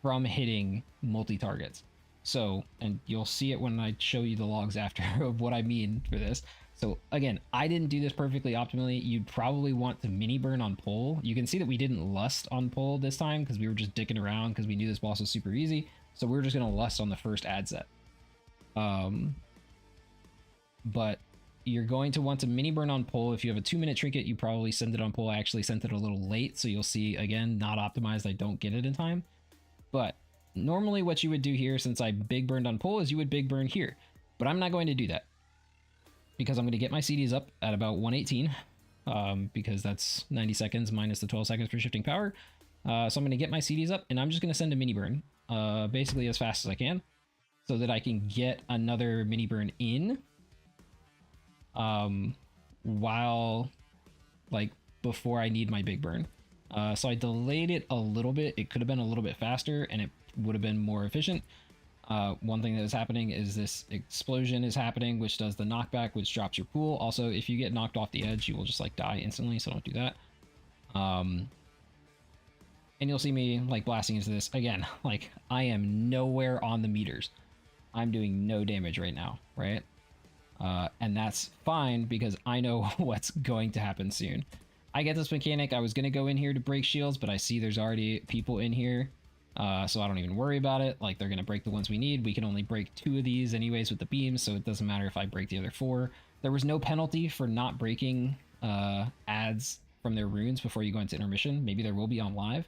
from hitting multi-targets. So, and you'll see it when I show you the logs after of what I mean for this. So again, I didn't do this perfectly optimally. You'd probably want to mini burn on pull. You can see that we didn't lust on pull this time because we were just dicking around because we knew this boss was super easy. So we're just gonna lust on the first ad set. But you're going to want to mini burn on pull. If you have a 2-minute trinket, you probably send it on pull. I actually sent it a little late, so you'll see again, not optimized. I don't get it in time. But normally what you would do here, since I big burned on pull, is you would big burn here. But I'm not going to do that because I'm going to get my CDs up at about 118 because that's 90 seconds minus the 12 seconds for shifting power. So I'm going to get my CDs up and I'm just going to send a mini burn basically as fast as I can so that I can get another mini burn in while like before I need my big burn. So I delayed it a little bit. It could have been a little bit faster and it would have been more efficient. One thing that is happening is this explosion is happening, which does the knockback, which drops your pool. Also, if you get knocked off the edge, you will just like die instantly, so don't do that. And you'll see me like blasting into this again. Like I am nowhere on the meters. I'm doing no damage right now, right? And that's fine because I know what's going to happen soon. I get this mechanic. I was going to go in here to break shields, but I see there's already people in here. So I don't even worry about it. Like they're going to break the ones we need. We can only break 2 of these anyways with the beams, so it doesn't matter if I break the other 4. There was no penalty for not breaking ads from their runes before you go into intermission. Maybe there will be on live,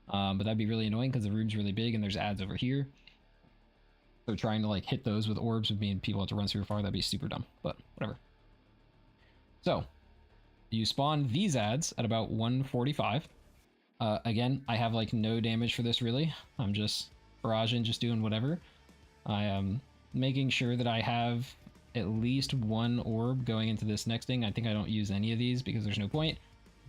but that'd be really annoying because the rune's really big and there's ads over here. So trying to like hit those with orbs would mean people have to run super far. That'd be super dumb, but whatever. So you spawn these ads at about 145. Again, I have like no damage for this really. I'm just barraging, just doing whatever. I am making sure that I have at least 1 orb going into this next thing. I think I don't use any of these because there's no point.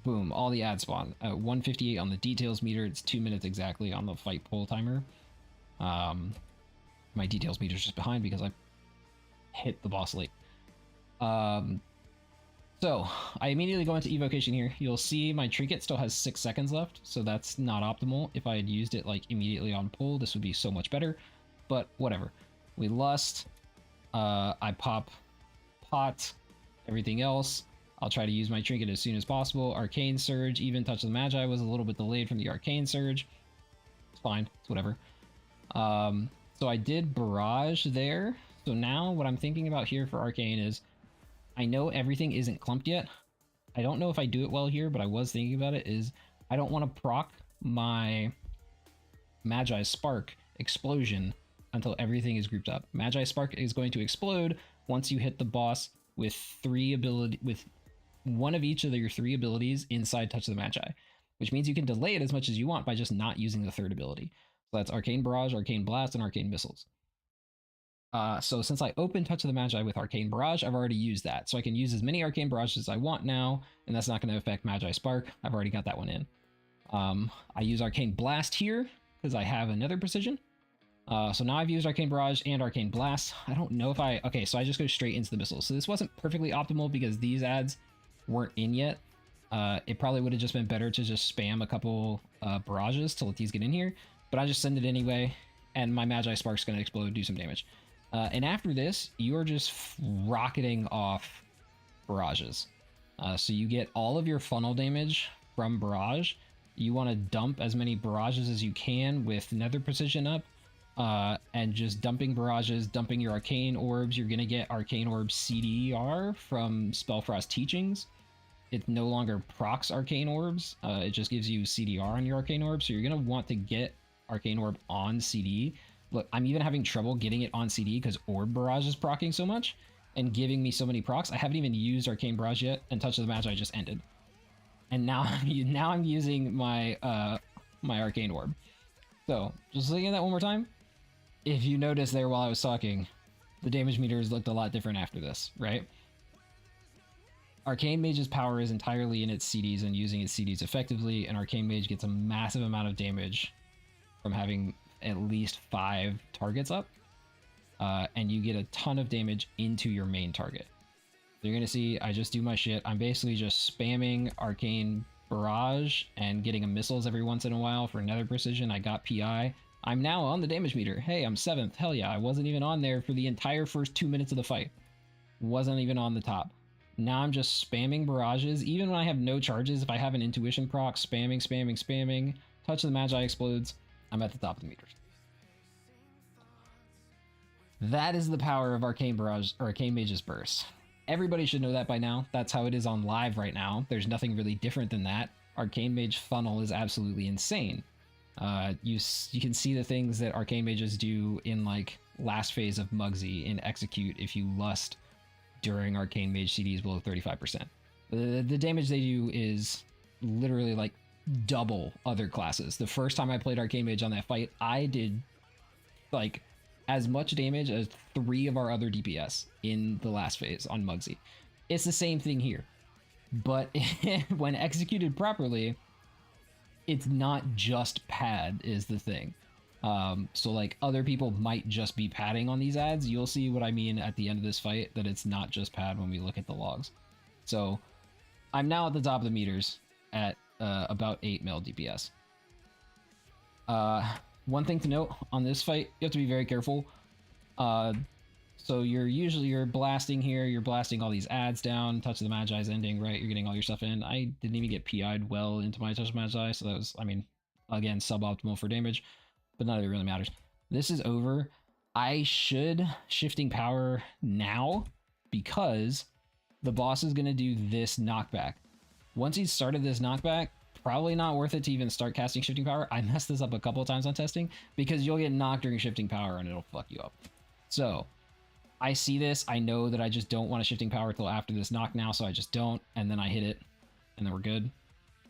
Boom, all the ads spawn. 158 on the details meter. It's 2 minutes exactly on the fight pull timer. My details meter is just behind because I hit the boss late. So I immediately go into evocation here. You'll see my trinket still has 6 seconds left, so that's not optimal. If I had used it like immediately on pull, this would be so much better, but whatever. We lust, I pop pot, everything else. I'll try to use my trinket as soon as possible. Arcane Surge, even Touch of the Magi was a little bit delayed from the Arcane Surge. It's fine, it's whatever. So I did barrage there. So now what I'm thinking about here for Arcane is, I know everything isn't clumped yet. I don't know if I do it well here, but I was thinking about it, is I don't want to proc my Magi Spark explosion until everything is grouped up. Magi Spark is going to explode once you hit the boss with 1 of each of your 3 abilities inside Touch of the Magi, which means you can delay it as much as you want by just not using the 3rd ability. So that's Arcane Barrage, Arcane Blast, and Arcane Missiles. So since I opened Touch of the Magi with Arcane Barrage, I've already used that. So I can use as many Arcane Barrages as I want now, and that's not going to affect Magi Spark. I've already got that one in. I use Arcane Blast here because I have another precision. So now I've used Arcane Barrage and Arcane Blast. I don't know if I... Okay, so I just go straight into the missiles. So this wasn't perfectly optimal because these ads weren't in yet. It probably would have just been better to just spam a couple barrages to let these get in here. But I just send it anyway, and my Magi Spark's going to explode, do some damage. And after this, you are just rocketing off barrages. So you get all of your funnel damage from barrage. You want to dump as many barrages as you can with Nether Precision up. And just dumping barrages, dumping your Arcane Orbs. You're going to get Arcane Orb CDR from Spellfrost Teachings. It no longer procs Arcane Orbs. It just gives you CDR on your Arcane Orb. So you're going to want to get Arcane Orb on CD. Look, I'm even having trouble getting it on CD because Orb Barrage is procking so much and giving me so many procs. I haven't even used Arcane Barrage yet, and Touch of the Magi just ended. And now I'm using my my Arcane Orb. So, just looking at that one more time, if you notice there while I was talking, the damage meters looked a lot different after this, right? Arcane Mage's power is entirely in its CDs and using its CDs effectively, and Arcane Mage gets a massive amount of damage from having at least 5 targets up, and you get a ton of damage into your main target. So you're gonna see I just do my shit. I'm basically just spamming Arcane Barrage and getting a missiles every once in a while for Nether Precision. I got PI. I'm now on the damage meter. Hey, I'm 7th. Hell yeah, I wasn't even on there for the entire first 2 minutes of the fight. Wasn't even on the top. Now I'm just spamming barrages, even when I have no charges. If I have an intuition proc, spamming. Touch of the Magi explodes. I'm at the top of the meters. That is the power of Arcane Barrage, or Arcane Mage's Burst. Everybody should know that by now. That's how it is on live right now. There's nothing really different than that. Arcane Mage funnel is absolutely insane. You can see the things that Arcane Mages do in like last phase of Mugsy in Execute if you lust during Arcane Mage CDs below 35%. The damage they do is literally like double other classes. The first time I played Arcane Mage on that fight, I did like as much damage as 3 of our other DPS in the last phase on Mugsy. It's the same thing here, but when executed properly, it's not just pad is the thing. So like other people might just be padding on these ads. You'll see what I mean at the end of this fight, that it's not just pad when we look at the logs. So I'm now at the top of the meters at about 8 mil DPS. One thing to note on this fight, you have to be very careful. So you're blasting here, you're blasting all these ads down, Touch of the Magi's ending, right? You're getting all your stuff in. I didn't even get PI'd well into my Touch of the Magi, so that was, I mean, again, suboptimal for damage, but none of it really matters. This is over. I should shifting power now because the boss is going to do this knockback. Once he's started this knockback, probably not worth it to even start casting shifting power. I messed this up a couple of times on testing because you'll get knocked during shifting power and it'll fuck you up. So I see this. I know that I just don't want a shifting power till after this knock now, so I just don't, and then I hit it, and then we're good.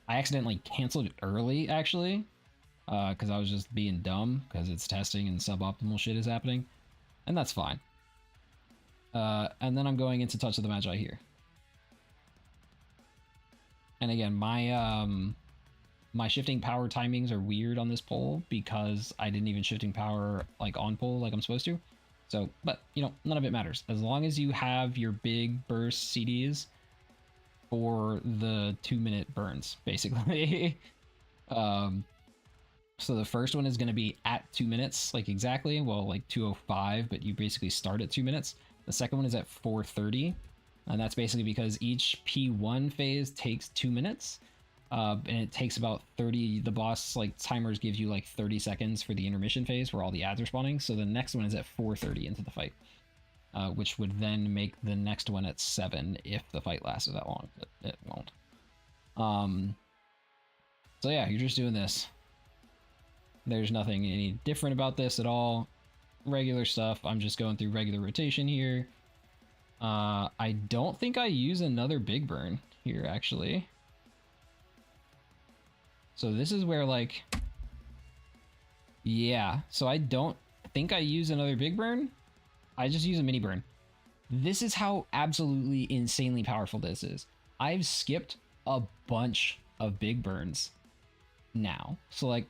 I accidentally canceled it early, actually, because I was just being dumb, because it's testing and suboptimal shit is happening, and that's fine. And then I'm going into Touch of the Magi here. And again, my shifting power timings are weird on this pole because I didn't even shifting power like on pole like I'm supposed to. So, but you know, none of it matters. As long as you have your big burst CDs for the 2-minute burns, basically. So the first one is going to be at 2 minutes, like exactly, well, like 2:05, but you basically start at 2 minutes. The second one is at 4:30, and that's basically because each P1 phase takes 2 minutes. And it takes about 30, the boss like timers give you like 30 seconds for the intermission phase where all the ads are spawning. So the next one is at 4:30 into the fight, which would then make the next one at 7 if the fight lasted that long, but it won't. So yeah, you're just doing this. There's nothing any different about this at all. Regular stuff. I'm just going through regular rotation here. I don't think I use another big burn here actually. So this is where like, yeah, so I don't think I use another big burn. I just use a mini burn. This is how absolutely insanely powerful this is. I've skipped a bunch of big burns now. So like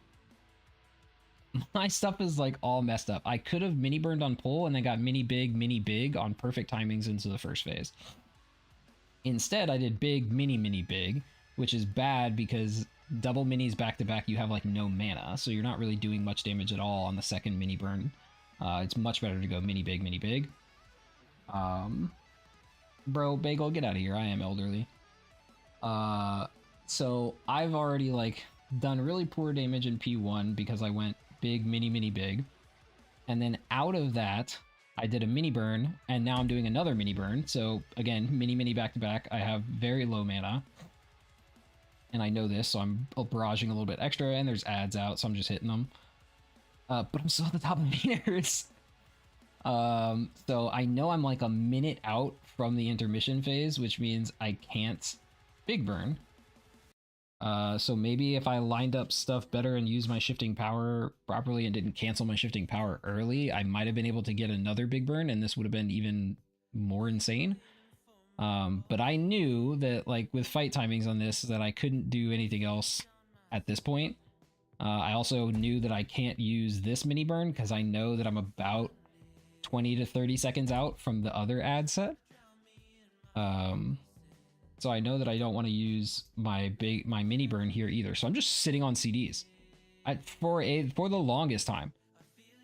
my stuff is like all messed up. I could have mini burned on pull and then got mini big on perfect timings into the first phase. Instead, I did big, mini big, which is bad because double minis back to back, you have like no mana, so you're not really doing much damage at all on the second mini burn. It's much better to go mini big. Bro, Bagel, get out of here. I am elderly. So I've already like done really poor damage in P1 because I went big, mini big. And then out of that, I did a mini burn, and now I'm doing another mini burn. So again, mini back to back. I have very low mana. And I know this, so I'm barraging a little bit extra, and there's ads out, so I'm just hitting them. But I'm still at the top of meters. So I know I'm like a minute out from the intermission phase, which means I can't big burn. So maybe if I lined up stuff better and used my shifting power properly and didn't cancel my shifting power early, I might have been able to get another big burn, and this would have been even more insane. But I knew that like with fight timings on this that I couldn't do anything else at this point. I also knew that I can't use this mini burn because I know that I'm about 20 to 30 seconds out from the other ad set. So I know that I don't want to use my mini burn here either. So I'm just sitting on CDs for the longest time.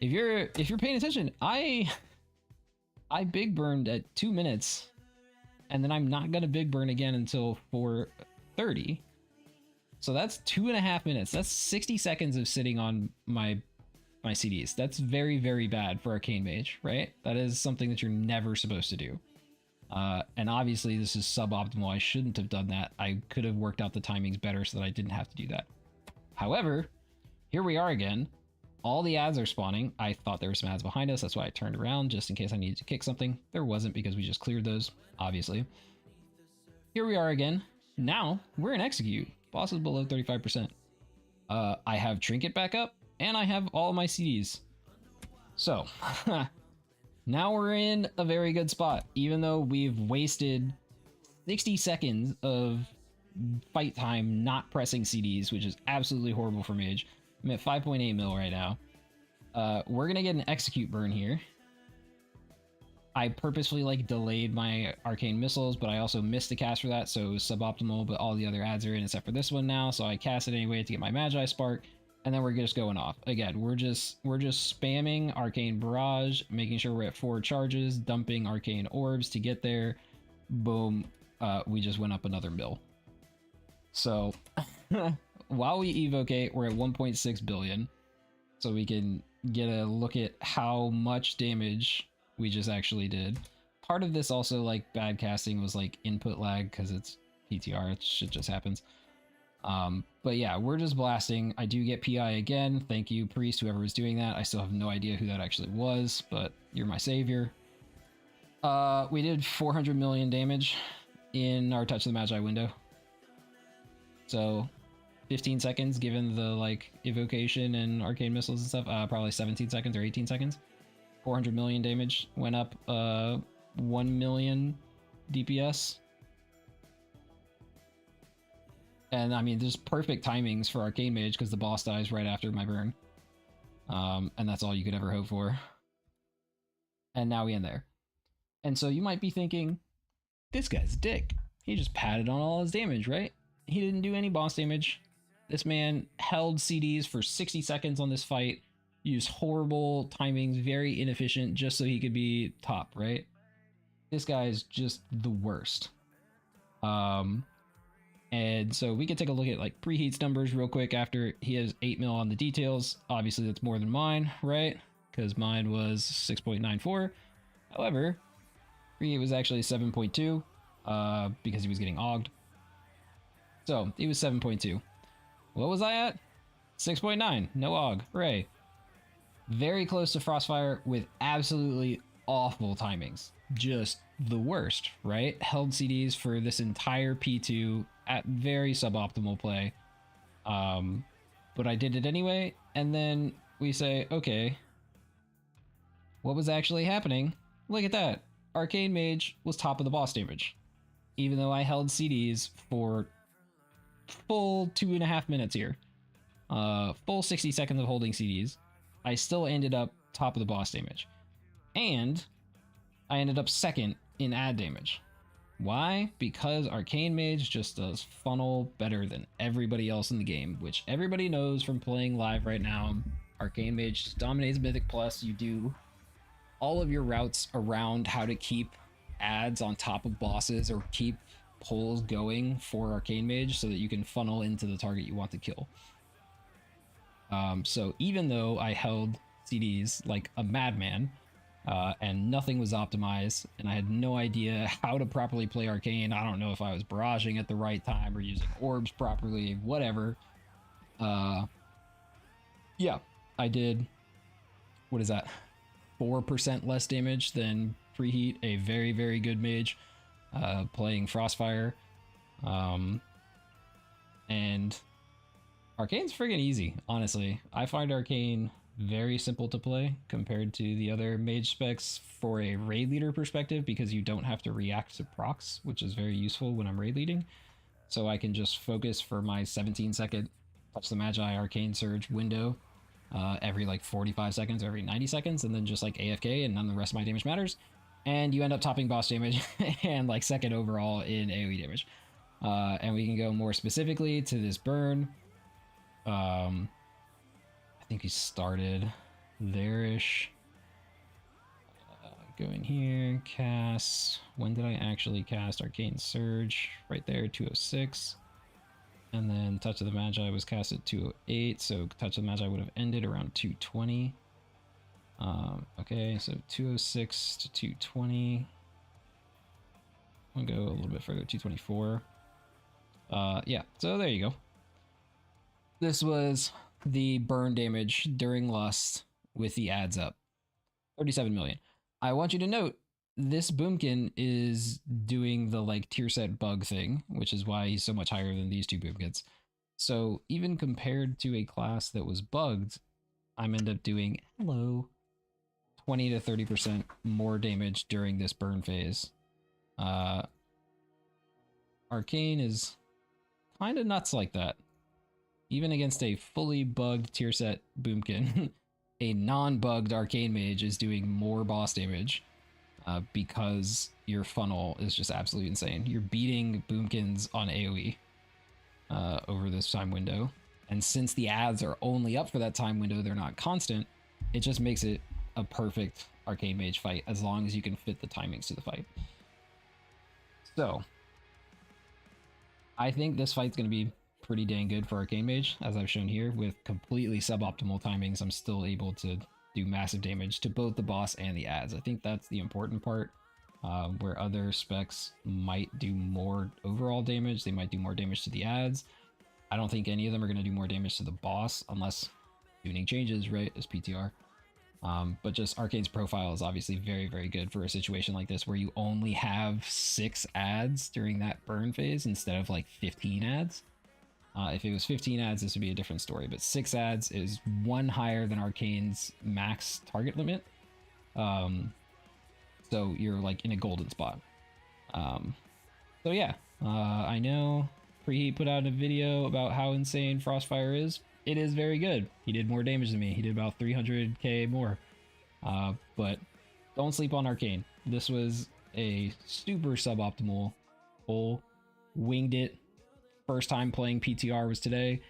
If you're paying attention, I big burned at 2 minutes. And then I'm not gonna big burn again until 4:30. So that's 2.5 minutes. That's 60 seconds of sitting on my CDs. That's very, very bad for Arcane Mage, right? That is something that you're never supposed to do. And obviously this is suboptimal. I shouldn't have done that. I could have worked out the timings better so that I didn't have to do that. However, here we are again. All the ads are spawning. I thought there were some ads behind us. That's why I turned around just in case I needed to kick something. There wasn't because we just cleared those, obviously. Here we are again. Now we're in execute. Boss is below 35%. I have trinket back up and I have all my CDs. So now we're in a very good spot, even though we've wasted 60 seconds of fight time not pressing CDs, which is absolutely horrible for Mage. I'm at 5.8 mil right now. We're gonna get an execute burn here. I purposefully like delayed my arcane missiles, but I also missed the cast for that, so it was suboptimal, but all the other ads are in except for this one now, so I cast it anyway to get my Magi Spark, and then we're just going off. Again, we're just spamming Arcane Barrage, making sure we're at 4 charges, dumping Arcane Orbs to get there. Boom. We just went up another mill. So while we evocate, we're at 1.6 billion. So we can get a look at how much damage we just actually did. Part of this also, like, bad casting was like input lag because it's PTR, shit just happens. But yeah, we're just blasting. I do get PI again. Thank you, Priest, whoever was doing that. I still have no idea who that actually was, but you're my savior. We did 400 million damage in our Touch of the Magi window. So 15 seconds given the like evocation and arcane missiles and stuff, probably 17 seconds or 18 seconds. 400 million damage went up 1 million DPS. And I mean, there's perfect timings for Arcane Mage because the boss dies right after my burn. And that's all you could ever hope for. And now we end there. And so you might be thinking, this guy's a dick. He just padded on all his damage, right? He didn't do any boss damage. This man held CDs for 60 seconds on this fight, used horrible timings, very inefficient, just so he could be top, right? This guy's just the worst. And so we can take a look at like preheats numbers real quick after he has 8 mil on the details. Obviously that's more than mine, right? Because mine was 6.94. However, preheat was actually 7.2 because he was getting ogged. So he was 7.2. What was I at? 6.9. No og. Hooray. Very close to Frostfire with absolutely awful timings. Just the worst, right? Held CDs for this entire P2 at very suboptimal play. But I did it anyway. And then we say, okay, what was actually happening? Look at that. Arcane Mage was top of the boss damage. Even though I held CDs for full 2.5 minutes here. Full 60 seconds of holding CDs. I still ended up top of the boss damage. And I ended up second in ad damage. Why? Because Arcane Mage just does funnel better than everybody else in the game, which everybody knows from playing live right now. Arcane Mage just dominates Mythic Plus. You do all of your routes around how to keep ads on top of bosses or keep pulls going for Arcane Mage so that you can funnel into the target you want to kill. So even though I held CDs like a madman, and nothing was optimized, and I had no idea how to properly play Arcane. I don't know if I was barraging at the right time or using orbs properly, whatever. Yeah, I did, what is that, 4% less damage than Preheat, a very, very good mage, playing Frostfire. And Arcane's friggin' easy, honestly. I find Arcane very simple to play compared to the other mage specs for a raid leader perspective, because you don't have to react to procs, which is very useful when I'm raid leading. So I can just focus for my 17-second Touch the Magi Arcane Surge window every like 45 seconds or every 90 seconds, and then just like AFK, and none of the rest of my damage matters. And you end up topping boss damage and like second overall in AoE damage. And we can go more specifically to this burn. I think he started there-ish. Go in here, cast. When did I actually cast Arcane Surge? Right there, 206. And then Touch of the Magi was cast at 208, so Touch of the Magi would have ended around 220. Okay, so 206 to 220. I'll go a little bit further, 224. Yeah, so there you go. This was the burn damage during Lust with the ads up. 37 million. I want you to note, this Boomkin is doing the like tier set bug thing, which is why he's so much higher than these two Boomkins. So even compared to a class that was bugged, I'm end up doing, hello, 20 to 30% more damage during this burn phase. Arcane is kind of nuts like that. Even against a fully bugged tier set Boomkin, a non-bugged Arcane Mage is doing more boss damage. because your funnel is just absolutely insane. You're beating Boomkins on AoE over this time window. And since the ads are only up for that time window, they're not constant, it just makes it a perfect Arcane Mage fight as long as you can fit the timings to the fight. So, I think this fight's going to be pretty dang good for Arcane Mage, as I've shown here. With completely suboptimal timings, I'm still able to do massive damage to both the boss and the ads. I think that's the important part. Where other specs might do more overall damage, they might do more damage to the ads. I don't think any of them are going to do more damage to the boss unless tuning changes, right, as PTR. But just Arcane's profile is obviously very, very good for a situation like this where you only have 6 ads during that burn phase instead of like 15 ads. If it was 15 ads, this would be a different story, but 6 ads is 1 higher than Arcane's max target limit. So you're like in a golden spot. So yeah, I know Preheat put out a video about how insane Frostfire is. It is very good. He did more damage than me. He did about 300k more. But don't sleep on Arcane. This was a super suboptimal pull. Winged it. First time playing PTR was today.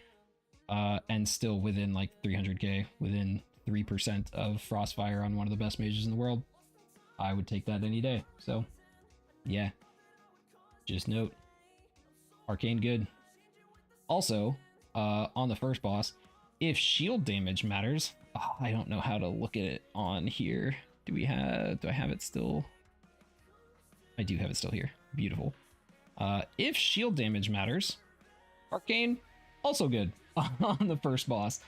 And still within like 300k, within 3% of Frostfire on one of the best mages in the world. I would take that any day. So, yeah. Just note, Arcane good. Also, on the first boss, if shield damage matters, I don't know how to look at it on here. Do I have it still? I do have it still here. Beautiful. If shield damage matters, Arcane also good on the first boss.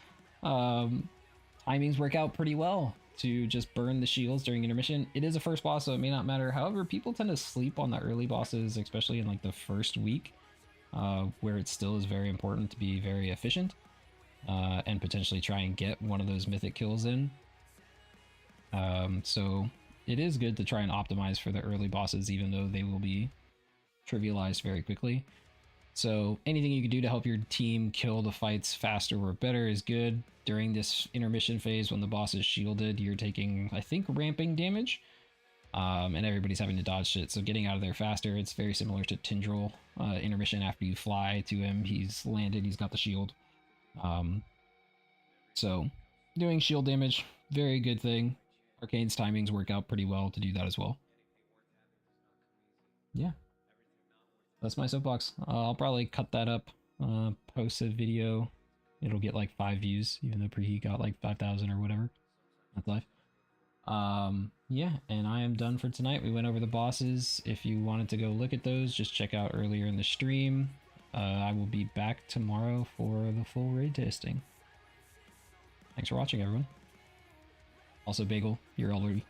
Timings work out pretty well to just burn the shields during intermission. It is a first boss, so it may not matter. However, people tend to sleep on the early bosses, especially in like the first week, where it still is very important to be very efficient and potentially try and get one of those mythic kills in. So it is good to try and optimize for the early bosses, even though they will be trivialized very quickly. So anything you can do to help your team kill the fights faster or better is good. During this intermission phase, when the boss is shielded, you're taking, I think, ramping damage. And everybody's having to dodge shit, so getting out of there faster. It's very similar to Tindril intermission. After you fly to him, he's landed, he's got the shield. So doing shield damage, very good thing. Arcane's timings work out pretty well to do that as well. Yeah. That's my soapbox. I'll probably cut that up, post a video. It'll get like 5 views, even though Preheat got like 5,000 or whatever. That's life. Yeah, and I am done for tonight. We went over the bosses. If you wanted to go look at those, just check out earlier in the stream. I will be back tomorrow for the full raid testing. Thanks for watching, everyone. Also, Bagel, you're already